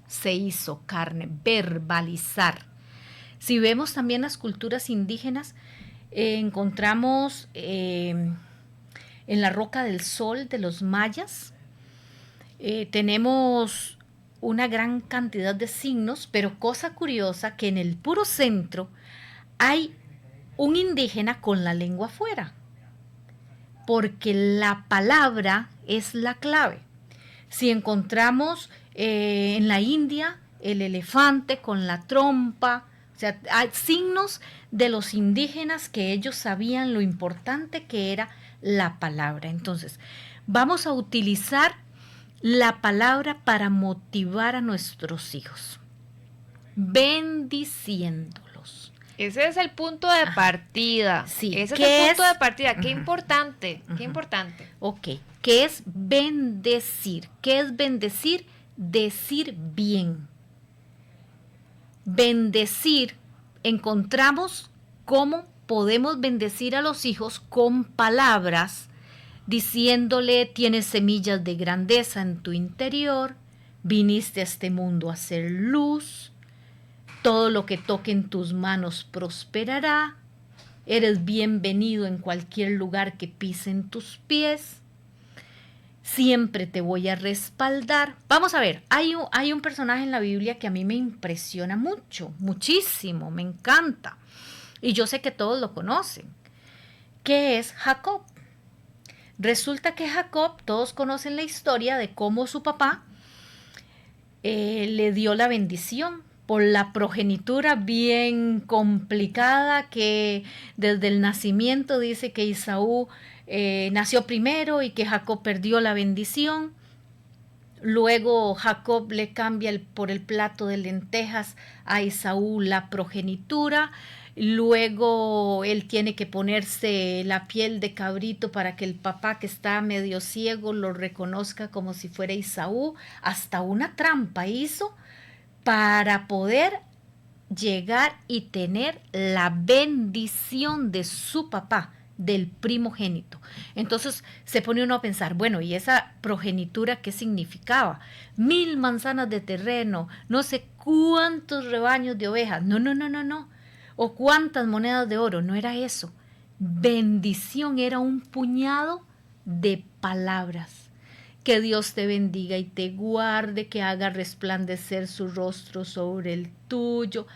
se hizo carne, verbalizar. Si vemos también las culturas indígenas, encontramos en la Roca del Sol de los mayas, tenemos una gran cantidad de signos, pero cosa curiosa que en el puro centro hay un indígena con la lengua afuera, porque la palabra es la clave. Si encontramos en la India el elefante con la trompa, o sea, hay signos de los indígenas que ellos sabían lo importante que era la palabra. Entonces, vamos a utilizar la palabra para motivar a nuestros hijos, bendiciéndolos. Ese es el punto de partida. Sí. Ese es el punto de partida. Qué importante, qué importante. Ok, ¿qué es bendecir? ¿Qué es bendecir? Decir bien. Bendecir, encontramos cómo podemos bendecir a los hijos con palabras, diciéndole: tienes semillas de grandeza en tu interior, viniste a este mundo a hacer luz, todo lo que toque en tus manos prosperará, eres bienvenido en cualquier lugar que pisen tus pies, siempre te voy a respaldar. Vamos a ver, hay un personaje en la Biblia que a mí me impresiona mucho, muchísimo, me encanta, y yo sé que todos lo conocen, que es Jacob. Resulta que Jacob, todos conocen la historia de cómo su papá le dio la bendición por la progenitura bien complicada, que desde el nacimiento dice que Esaú nació primero y que Jacob perdió la bendición. Luego Jacob le cambia por el plato de lentejas a Esaú la progenitura. Luego él tiene que ponerse la piel de cabrito para que el papá, que está medio ciego, lo reconozca como si fuera Esaú. Hasta una trampa hizo para poder llegar y tener la bendición de su papá, del primogénito. Entonces se pone uno a pensar, bueno, ¿y esa progenitura qué significaba? 1000 manzanas de terreno, no sé cuántos rebaños de ovejas. No. O cuántas monedas de oro. No era eso. Bendición era un puñado de palabras. Que Dios te bendiga y te guarde, que haga resplandecer su rostro sobre el tuyo.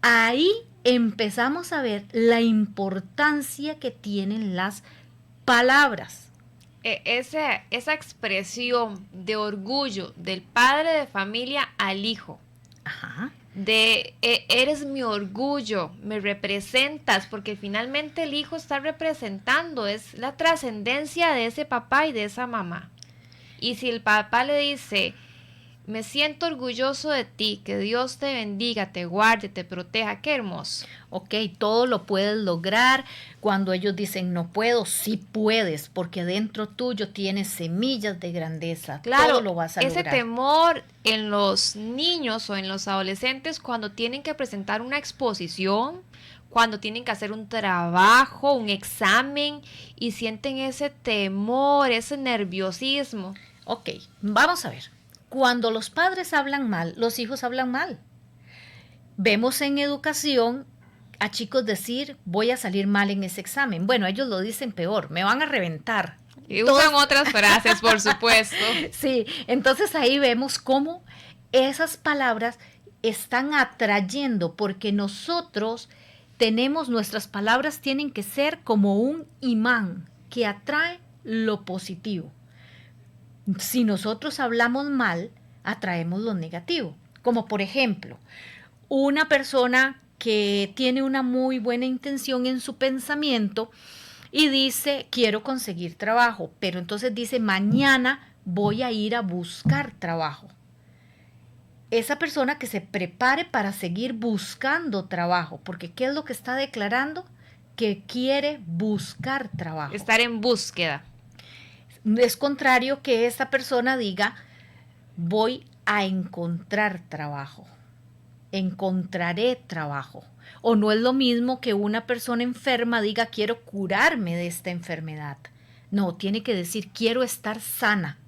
Ahí empezamos a ver la importancia que tienen las palabras. Esa expresión de orgullo del padre de familia al hijo. Ajá. Eres mi orgullo, me representas, porque finalmente el hijo está representando, es la trascendencia de ese papá y de esa mamá. Y si el papá le dice: me siento orgulloso de ti, que Dios te bendiga, te guarde, te proteja, qué hermoso. Ok, todo lo puedes lograr. Cuando ellos dicen no puedo, sí puedes, porque dentro tuyo tienes semillas de grandeza. Claro, todo lo vas a ese lograr. temor en los niños o en los adolescentes cuando tienen que presentar una exposición, cuando tienen que hacer un trabajo, un examen, y sienten ese temor, ese nerviosismo. Ok, vamos a ver. Cuando los padres hablan mal, los hijos hablan mal. Vemos en educación a chicos decir: voy a salir mal en ese examen. Bueno, ellos lo dicen peor: me van a reventar. Y usan otras frases, por supuesto. Sí, entonces ahí vemos cómo esas palabras están atrayendo, porque nosotros tenemos, nuestras palabras tienen que ser como un imán que atrae lo positivo. Si nosotros hablamos mal, atraemos lo negativo. Como por ejemplo, una persona que tiene una muy buena intención en su pensamiento y dice: quiero conseguir trabajo, pero entonces dice: mañana voy a ir a buscar trabajo. Esa persona que se prepare para seguir buscando trabajo, porque ¿qué es lo que está declarando? Que quiere buscar trabajo. Estar en búsqueda. Es contrario que esta persona diga: voy a encontrar trabajo. encontraré trabajo. O no es lo mismo que una persona enferma diga quiero curarme de esta enfermedad. No, tiene que decir quiero estar sana.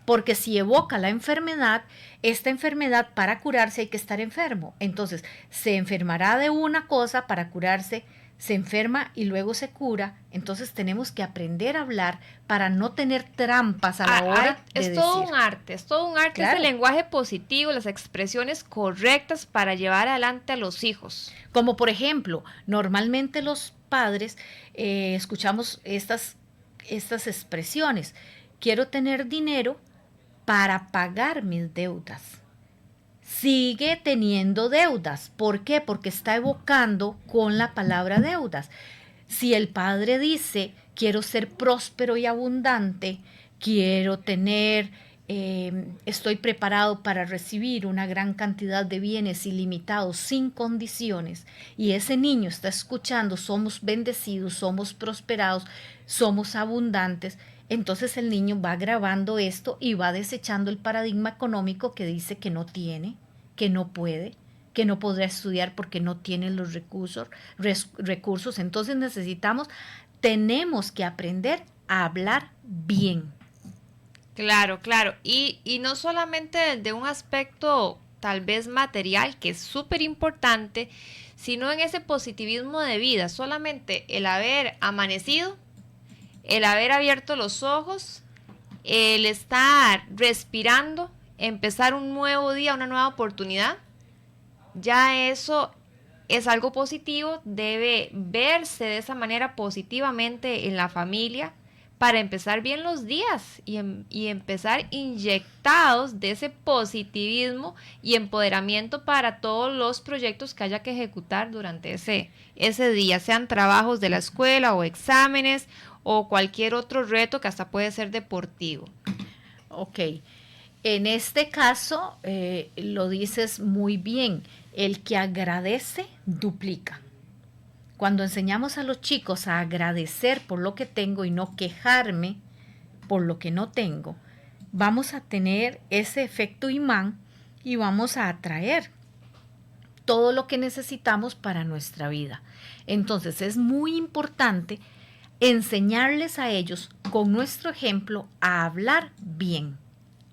Porque si evoca la enfermedad, esta enfermedad para curarse hay que estar enfermo. Entonces, se enfermará de una cosa para curarse, se enferma y luego se cura. Entonces, tenemos que aprender a hablar para no tener trampas a la hora de decir. Es todo un arte, Claro. es el lenguaje positivo, las expresiones correctas para llevar adelante a los hijos. Como por ejemplo, normalmente los padres escuchamos estas expresiones. Quiero tener dinero para pagar mis deudas. Sigue teniendo deudas. ¿Por qué? Porque está evocando con la palabra deudas. Si el padre dice, quiero ser próspero y abundante, quiero tener, estoy preparado para recibir una gran cantidad de bienes ilimitados sin condiciones, y ese niño está escuchando, somos bendecidos, somos prosperados, somos abundantes, entonces el niño va grabando esto y va desechando el paradigma económico que dice que no tiene, que no puede, que no podrá estudiar porque no tiene los recursos. Entonces tenemos que aprender a hablar bien. Claro. Y no solamente de un aspecto tal vez material, que es súper importante, sino en ese positivismo de vida. Solamente el haber amanecido, el haber abierto los ojos, el estar respirando, empezar un nuevo día, una nueva oportunidad, ya eso es algo positivo, debe verse de esa manera positivamente en la familia para empezar bien los días y empezar inyectados de ese positivismo y empoderamiento para todos los proyectos que haya que ejecutar durante ese día, sean trabajos de la escuela o exámenes o cualquier otro reto que hasta puede ser deportivo. Ok, en este caso lo dices muy bien, el que agradece duplica. Cuando enseñamos a los chicos a agradecer por lo que tengo y no quejarme por lo que no tengo, vamos a tener ese efecto imán y vamos a atraer todo lo que necesitamos para nuestra vida. Entonces es muy importante enseñarles a ellos con nuestro ejemplo a hablar bien,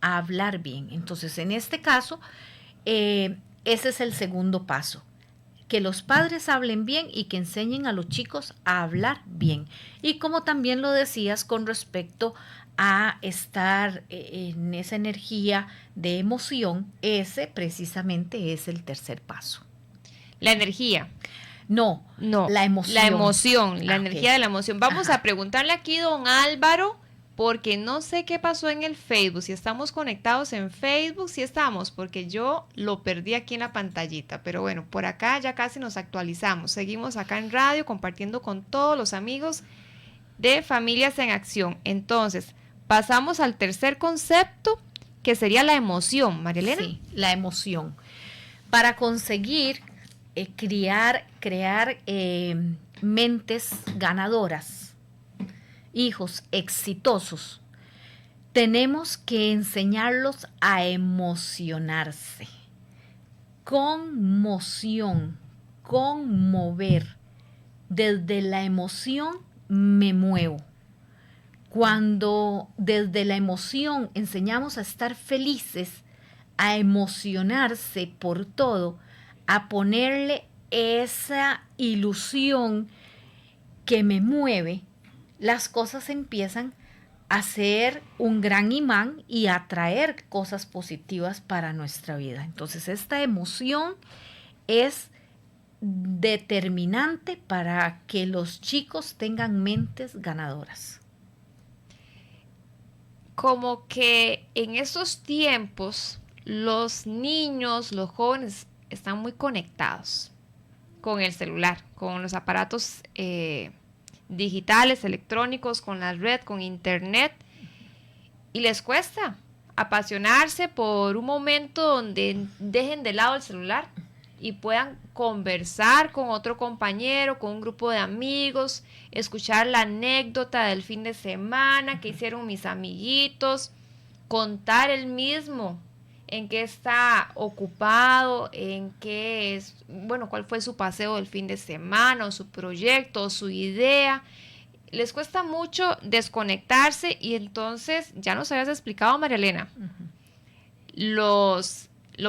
a hablar bien. Entonces en este caso, ese es el segundo paso. Que los padres hablen bien y que enseñen a los chicos a hablar bien. Y como también lo decías con respecto a estar en esa energía de emoción, ese precisamente es el tercer paso. La energía. No, la emoción. La emoción, la energía ok. de la emoción. Vamos a preguntarle aquí, don Álvaro, porque no sé qué pasó en el Facebook, si estamos conectados en Facebook, si estamos, porque yo lo perdí aquí en la pantallita, pero bueno, por acá ya casi nos actualizamos, seguimos acá en radio compartiendo con todos los amigos de Familias en Acción. Entonces, pasamos al tercer concepto, que sería la emoción, María Elena. Sí, la emoción. Para conseguir crear mentes ganadoras, hijos exitosos, tenemos que enseñarlos a emocionarse, conmoción, conmover. Desde la emoción me muevo. Cuando desde la emoción enseñamos a estar felices, a emocionarse por todo, a ponerle esa ilusión que me mueve, las cosas empiezan a ser un gran imán y a atraer cosas positivas para nuestra vida. Entonces, esta emoción es determinante para que los chicos tengan mentes ganadoras. Como que en estos tiempos los niños, los jóvenes están muy conectados con el celular, con los aparatos digitales, electrónicos, con la red, con internet, y les cuesta apasionarse por un momento donde dejen de lado el celular y puedan conversar con otro compañero, con un grupo de amigos, escuchar la anécdota del fin de semana que hicieron mis amiguitos, contar el mismo en qué está ocupado, en qué es, bueno, cuál fue su paseo del fin de semana, o su proyecto, o su idea. Les cuesta mucho desconectarse y entonces, ya nos habías explicado, María Elena, lo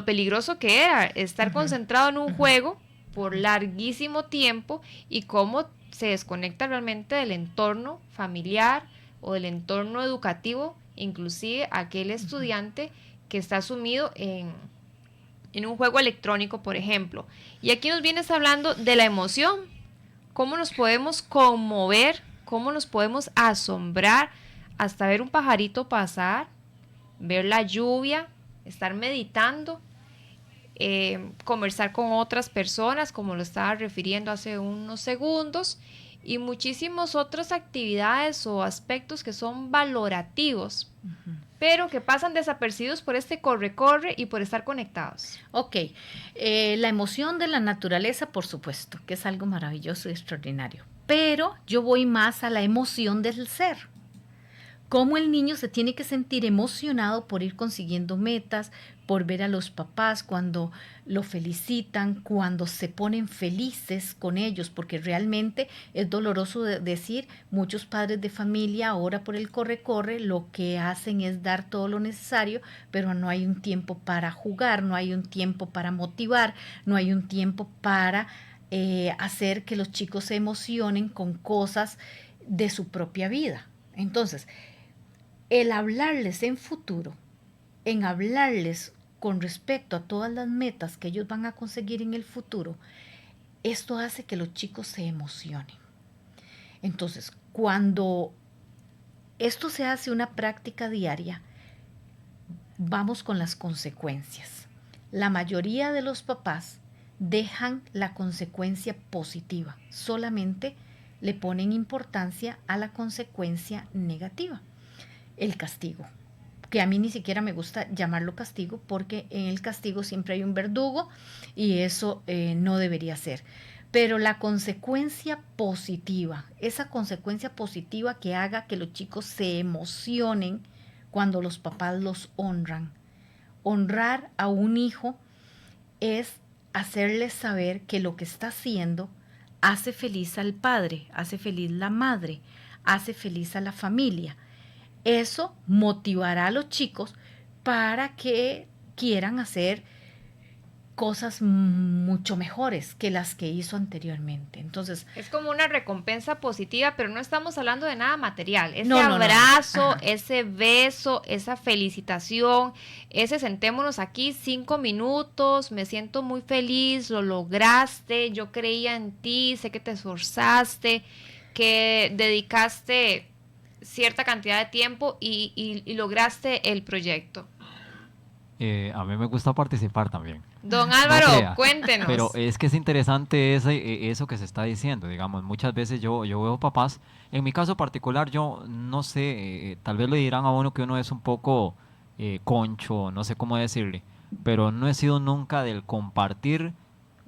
peligroso que era estar concentrado en un juego por larguísimo tiempo y cómo se desconecta realmente del entorno familiar o del entorno educativo, inclusive aquel estudiante que está sumido en un juego electrónico, por ejemplo. Y aquí nos vienes hablando de la emoción, cómo nos podemos conmover, cómo nos podemos asombrar hasta ver un pajarito pasar, ver la lluvia, estar meditando, conversar con otras personas, como lo estaba refiriendo hace unos segundos, y muchísimas otras actividades o aspectos que son valorativos, pero que pasan desapercibidos por este corre-corre y por estar conectados. Ok, la emoción de la naturaleza, por supuesto, que es algo maravilloso y extraordinario, pero yo voy más a la emoción del ser. Cómo el niño se tiene que sentir emocionado por ir consiguiendo metas, por ver a los papás cuando lo felicitan, cuando se ponen felices con ellos, porque realmente es doloroso decir, muchos padres de familia ahora por el corre-corre lo que hacen es dar todo lo necesario, pero no hay un tiempo para jugar, no hay un tiempo para motivar, no hay un tiempo para hacer que los chicos se emocionen con cosas de su propia vida. Entonces, el hablarles en futuro, en hablarles con respecto a todas las metas que ellos van a conseguir en el futuro, esto hace que los chicos se emocionen. Entonces, cuando esto se hace una práctica diaria, vamos con las consecuencias. La mayoría de los papás dejan la consecuencia positiva, solamente le ponen importancia a la consecuencia negativa. El castigo, que a mí ni siquiera me gusta llamarlo castigo porque en el castigo siempre hay un verdugo y eso no debería ser. Pero la consecuencia positiva, esa consecuencia positiva que haga que los chicos se emocionen cuando los papás los honran. Honrar a un hijo es hacerle saber que lo que está haciendo hace feliz al padre, hace feliz la madre, hace feliz a la familia. Eso motivará a los chicos para que quieran hacer cosas mucho mejores que las que hizo anteriormente. Entonces, es como una recompensa positiva, pero no estamos hablando de nada material. Ese no, abrazo, ese beso, esa felicitación, ese sentémonos aquí 5 minutos, me siento muy feliz, lo lograste, yo creía en ti, sé que te esforzaste, que dedicaste cierta cantidad de tiempo y lograste el proyecto. A mí me gusta participar también. Don Álvaro, No crea, cuéntenos. Pero es que es interesante eso que se está diciendo, digamos, muchas veces yo veo papás, en mi caso particular yo no sé, tal vez le dirán a uno que uno es un poco concho, no sé cómo decirle, pero no he sido nunca del compartir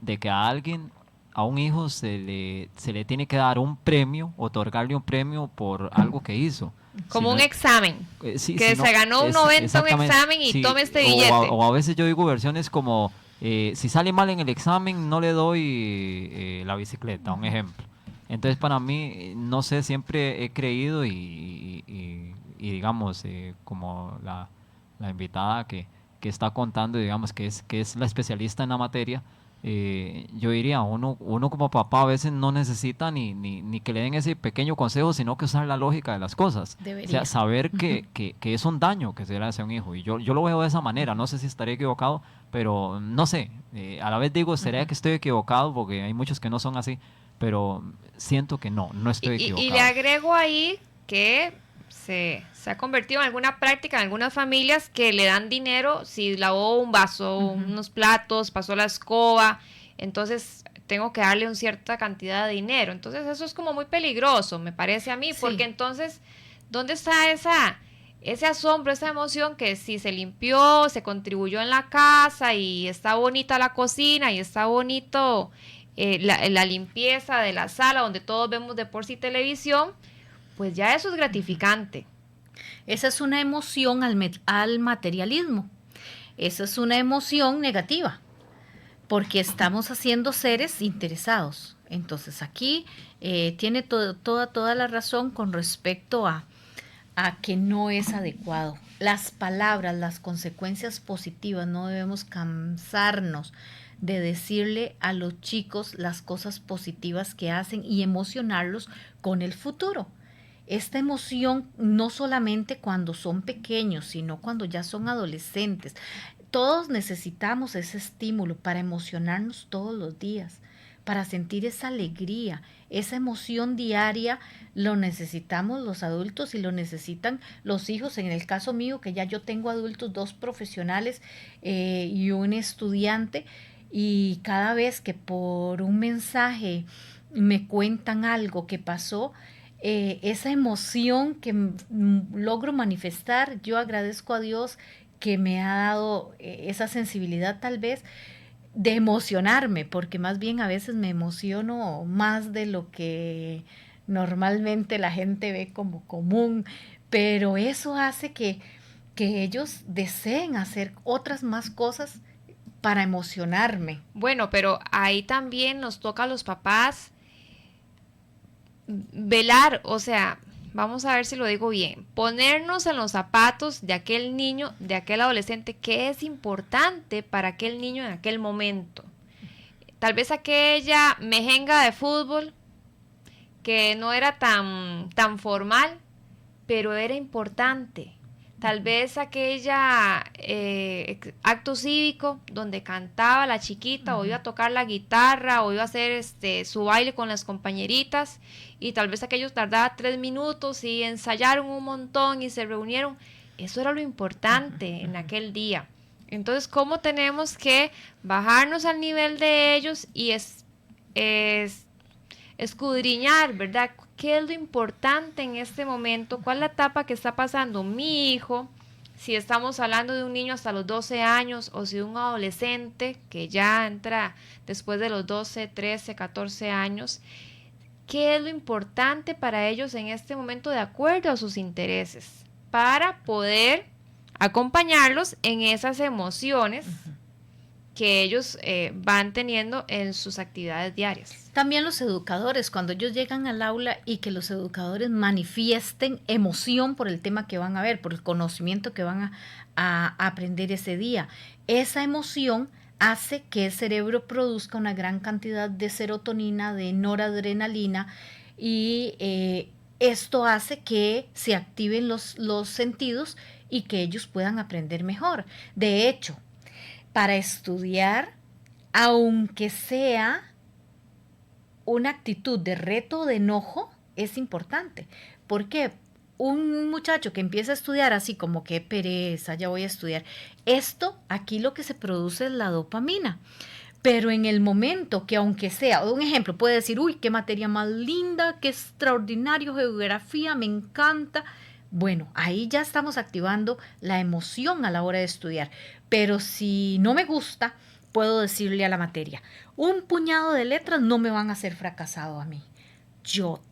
de que a alguien, a un hijo se le tiene que dar un premio, otorgarle un premio por algo que hizo. Como Si un no, examen, sí, que si se ganó un 90 un examen y sí, tome este billete. O a veces yo digo versiones como, si sale mal en el examen no le doy la bicicleta, un ejemplo. Entonces para mí, no sé, siempre he creído y digamos, como la invitada que está contando, digamos, que es la especialista en la materia, yo diría, uno como papá a veces no necesita ni que le den ese pequeño consejo, sino que usar la lógica de las cosas. Debería. O sea, saber que es un daño que se le hace a un hijo. Y yo lo veo de esa manera, no sé si estaré equivocado, pero no sé, a la vez digo, ¿será que estoy equivocado? Porque hay muchos que no son así, pero siento que no estoy equivocado. Y le agrego ahí que se ha convertido en alguna práctica en algunas familias que le dan dinero si lavó un vaso, unos platos, pasó la escoba, entonces tengo que darle una cierta cantidad de dinero. Entonces eso es como muy peligroso, me parece a mí, porque entonces, ¿dónde está ese asombro, esa emoción que si se limpió, se contribuyó en la casa y está bonita la cocina y está bonito la limpieza de la sala donde todos vemos de por sí televisión? Pues ya eso es gratificante. Esa es una emoción al materialismo. Esa es una emoción negativa, porque estamos haciendo seres interesados. Entonces aquí tiene toda la razón con respecto a que no es adecuado. Las palabras, las consecuencias positivas, no debemos cansarnos de decirle a los chicos las cosas positivas que hacen y emocionarlos con el futuro. Esta emoción no solamente cuando son pequeños, sino cuando ya son adolescentes. Todos necesitamos ese estímulo para emocionarnos todos los días, para sentir esa alegría, esa emoción diaria. Lo necesitamos los adultos y lo necesitan los hijos. En el caso mío, que ya yo tengo adultos, 2 profesionales y un estudiante, y cada vez que por un mensaje me cuentan algo que pasó, esa emoción que logro manifestar, yo agradezco a Dios que me ha dado esa sensibilidad tal vez de emocionarme, porque más bien a veces me emociono más de lo que normalmente la gente ve como común, pero eso hace que ellos deseen hacer otras más cosas para emocionarme. Bueno, pero ahí también nos toca a los papás velar, o sea, vamos a ver si lo digo bien, ponernos en los zapatos de aquel niño, de aquel adolescente, que es importante para aquel niño en aquel momento. Tal vez aquella mejenga de fútbol que no era tan formal, pero era importante. Tal vez aquella acto cívico donde cantaba la chiquita, o iba a tocar la guitarra, o iba a hacer su baile con las compañeritas, y tal vez aquello tardaba 3 minutos y ensayaron un montón y se reunieron. Eso era lo importante en aquel día. Entonces, ¿cómo tenemos que bajarnos al nivel de ellos y escudriñar, ¿verdad? ¿Qué es lo importante en este momento? ¿Cuál es la etapa que está pasando mi hijo? Si estamos hablando de un niño hasta los 12 años o si de un adolescente que ya entra después de los 12, 13, 14 años. ¿Qué es lo importante para ellos en este momento de acuerdo a sus intereses? Para poder acompañarlos en esas emociones que ellos van teniendo en sus actividades diarias. También los educadores, cuando ellos llegan al aula y que los educadores manifiesten emoción por el tema que van a ver, por el conocimiento que van a aprender ese día. Esa emoción hace que el cerebro produzca una gran cantidad de serotonina, de noradrenalina, y esto hace que se activen los sentidos y que ellos puedan aprender mejor. De hecho, para estudiar, aunque sea una actitud de reto o de enojo, es importante. ¿Por qué? Un muchacho que empieza a estudiar así como que pereza, ya voy a estudiar. Aquí lo que se produce es la dopamina. Pero en el momento que, aunque sea, un ejemplo, puede decir, uy, qué materia más linda, qué extraordinario, geografía, me encanta. Bueno, ahí ya estamos activando la emoción a la hora de estudiar. Pero si no me gusta, puedo decirle a la materia, un puñado de letras no me van a hacer fracasado a mí. Yo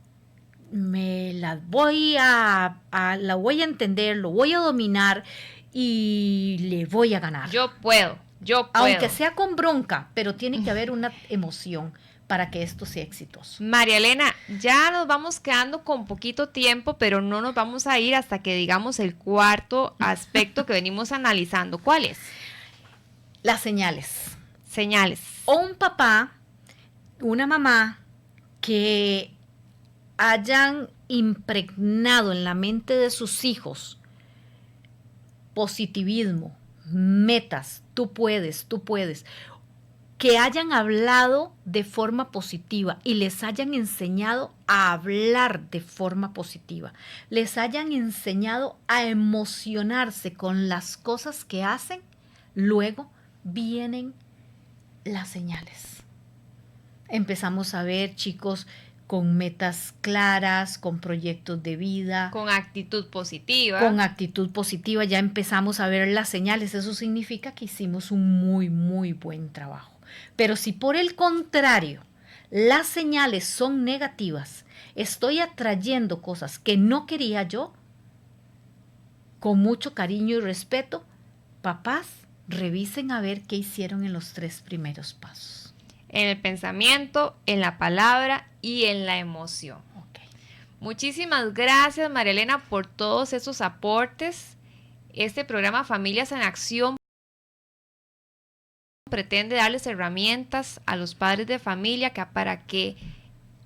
me las voy la voy a entender, lo voy a dominar y le voy a ganar. Yo puedo. Aunque sea con bronca, pero tiene que haber una emoción para que esto sea exitoso. María Elena, ya nos vamos quedando con poquito tiempo, pero no nos vamos a ir hasta que digamos el cuarto aspecto que venimos analizando. ¿Cuál es? Las señales. Señales. Un papá, una mamá que hayan impregnado en la mente de sus hijos positivismo, metas, tú puedes, que hayan hablado de forma positiva y les hayan enseñado a hablar de forma positiva, les hayan enseñado a emocionarse con las cosas que hacen, luego vienen las señales. Empezamos a ver chicos con metas claras, con proyectos de vida. Con actitud positiva. Con actitud positiva, ya empezamos a ver las señales. Eso significa que hicimos un muy, muy buen trabajo. Pero si por el contrario, las señales son negativas, estoy atrayendo cosas que no quería yo, con mucho cariño y respeto, papás, revisen a ver qué hicieron en los 3 primeros pasos. En el pensamiento, en la palabra y en la emoción. Okay. Muchísimas gracias, María Elena, por todos esos aportes. Este programa Familias en Acción pretende darles herramientas a los padres de familia para que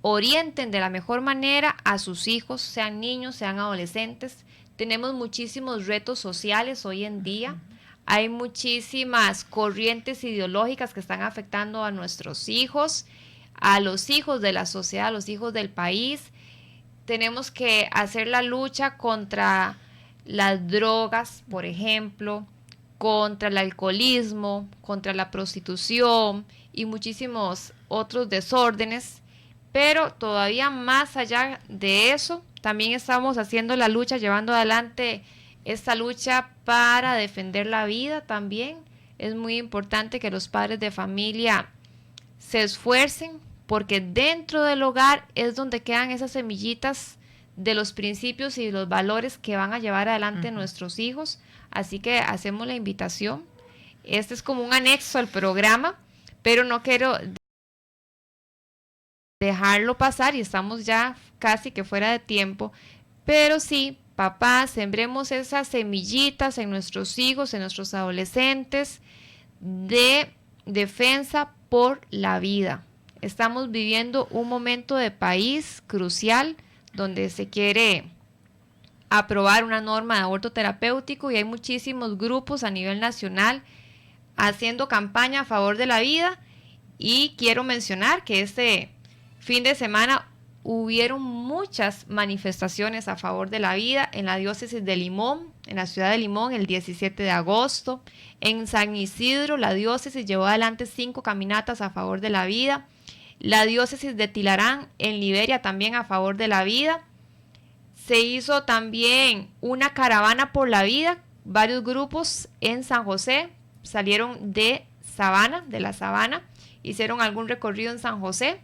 orienten de la mejor manera a sus hijos, sean niños, sean adolescentes. Tenemos muchísimos retos sociales hoy en día. Hay muchísimas corrientes ideológicas que están afectando a nuestros hijos, a los hijos de la sociedad, a los hijos del país. Tenemos que hacer la lucha contra las drogas, por ejemplo, contra el alcoholismo, contra la prostitución y muchísimos otros desórdenes. Pero todavía más allá de eso, también estamos haciendo la lucha, llevando adelante esta lucha para defender la vida también. Es muy importante que los padres de familia se esfuercen, porque dentro del hogar es donde quedan esas semillitas de los principios y los valores que van a llevar adelante nuestros hijos. Así que hacemos la invitación. Este es como un anexo al programa, pero no quiero dejarlo pasar y estamos ya casi que fuera de tiempo. Pero sí, papás, sembremos esas semillitas en nuestros hijos, en nuestros adolescentes, de defensa por la vida. Estamos viviendo un momento de país crucial donde se quiere aprobar una norma de aborto terapéutico y hay muchísimos grupos a nivel nacional haciendo campaña a favor de la vida. Y quiero mencionar que este fin de semana hubieron muchas manifestaciones a favor de la vida en la diócesis de Limón, en la ciudad de Limón, el 17 de agosto. En San Isidro, la diócesis llevó adelante 5 caminatas a favor de la vida. La diócesis de Tilarán, en Liberia, también a favor de la vida. Se hizo también una caravana por la vida. Varios grupos en San José salieron de la Sabana, hicieron algún recorrido en San José.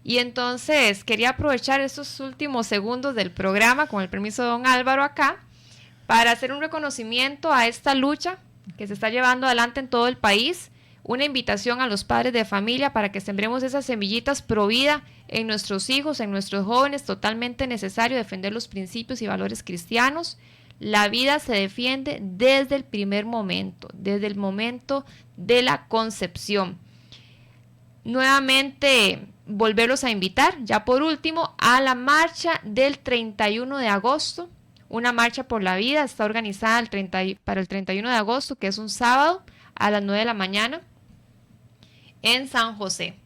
Y entonces quería aprovechar estos últimos segundos del programa, con el permiso de don Álvaro acá, para hacer un reconocimiento a esta lucha que se está llevando adelante en todo el país. Una invitación a los padres de familia para que sembremos esas semillitas pro vida en nuestros hijos, en nuestros jóvenes. Totalmente necesario defender los principios y valores cristianos. La vida se defiende desde el primer momento, desde el momento de la concepción. Nuevamente, volverlos a invitar, ya por último, a la marcha del 31 de agosto. Una marcha por la vida está organizada para el 31 de agosto, que es un sábado, a las 9 de la mañana. En San José.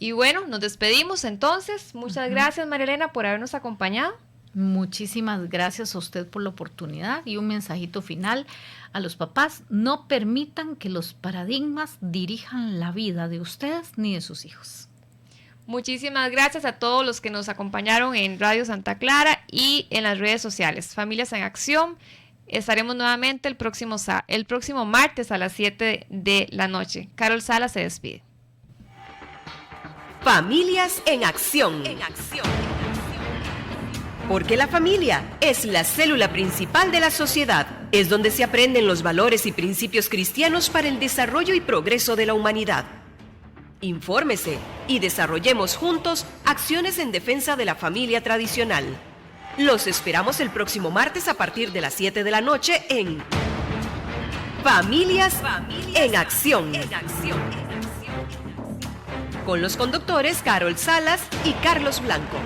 Y bueno, nos despedimos entonces. Muchas gracias, María Elena, por habernos acompañado. Muchísimas gracias a usted por la oportunidad y un mensajito final a los papás. No permitan que los paradigmas dirijan la vida de ustedes ni de sus hijos. Muchísimas gracias a todos los que nos acompañaron en Radio Santa Clara y en las redes sociales. Familias en Acción. Estaremos nuevamente el próximo martes a las 7 de la noche. Carol Sala se despide. Familias en Acción. Porque la familia es la célula principal de la sociedad. Es donde se aprenden los valores y principios cristianos para el desarrollo y progreso de la humanidad. Infórmese y desarrollemos juntos acciones en defensa de la familia tradicional. Los esperamos el próximo martes a partir de las 7 de la noche en Familias en Acción. Con los conductores Carol Salas y Carlos Blanco.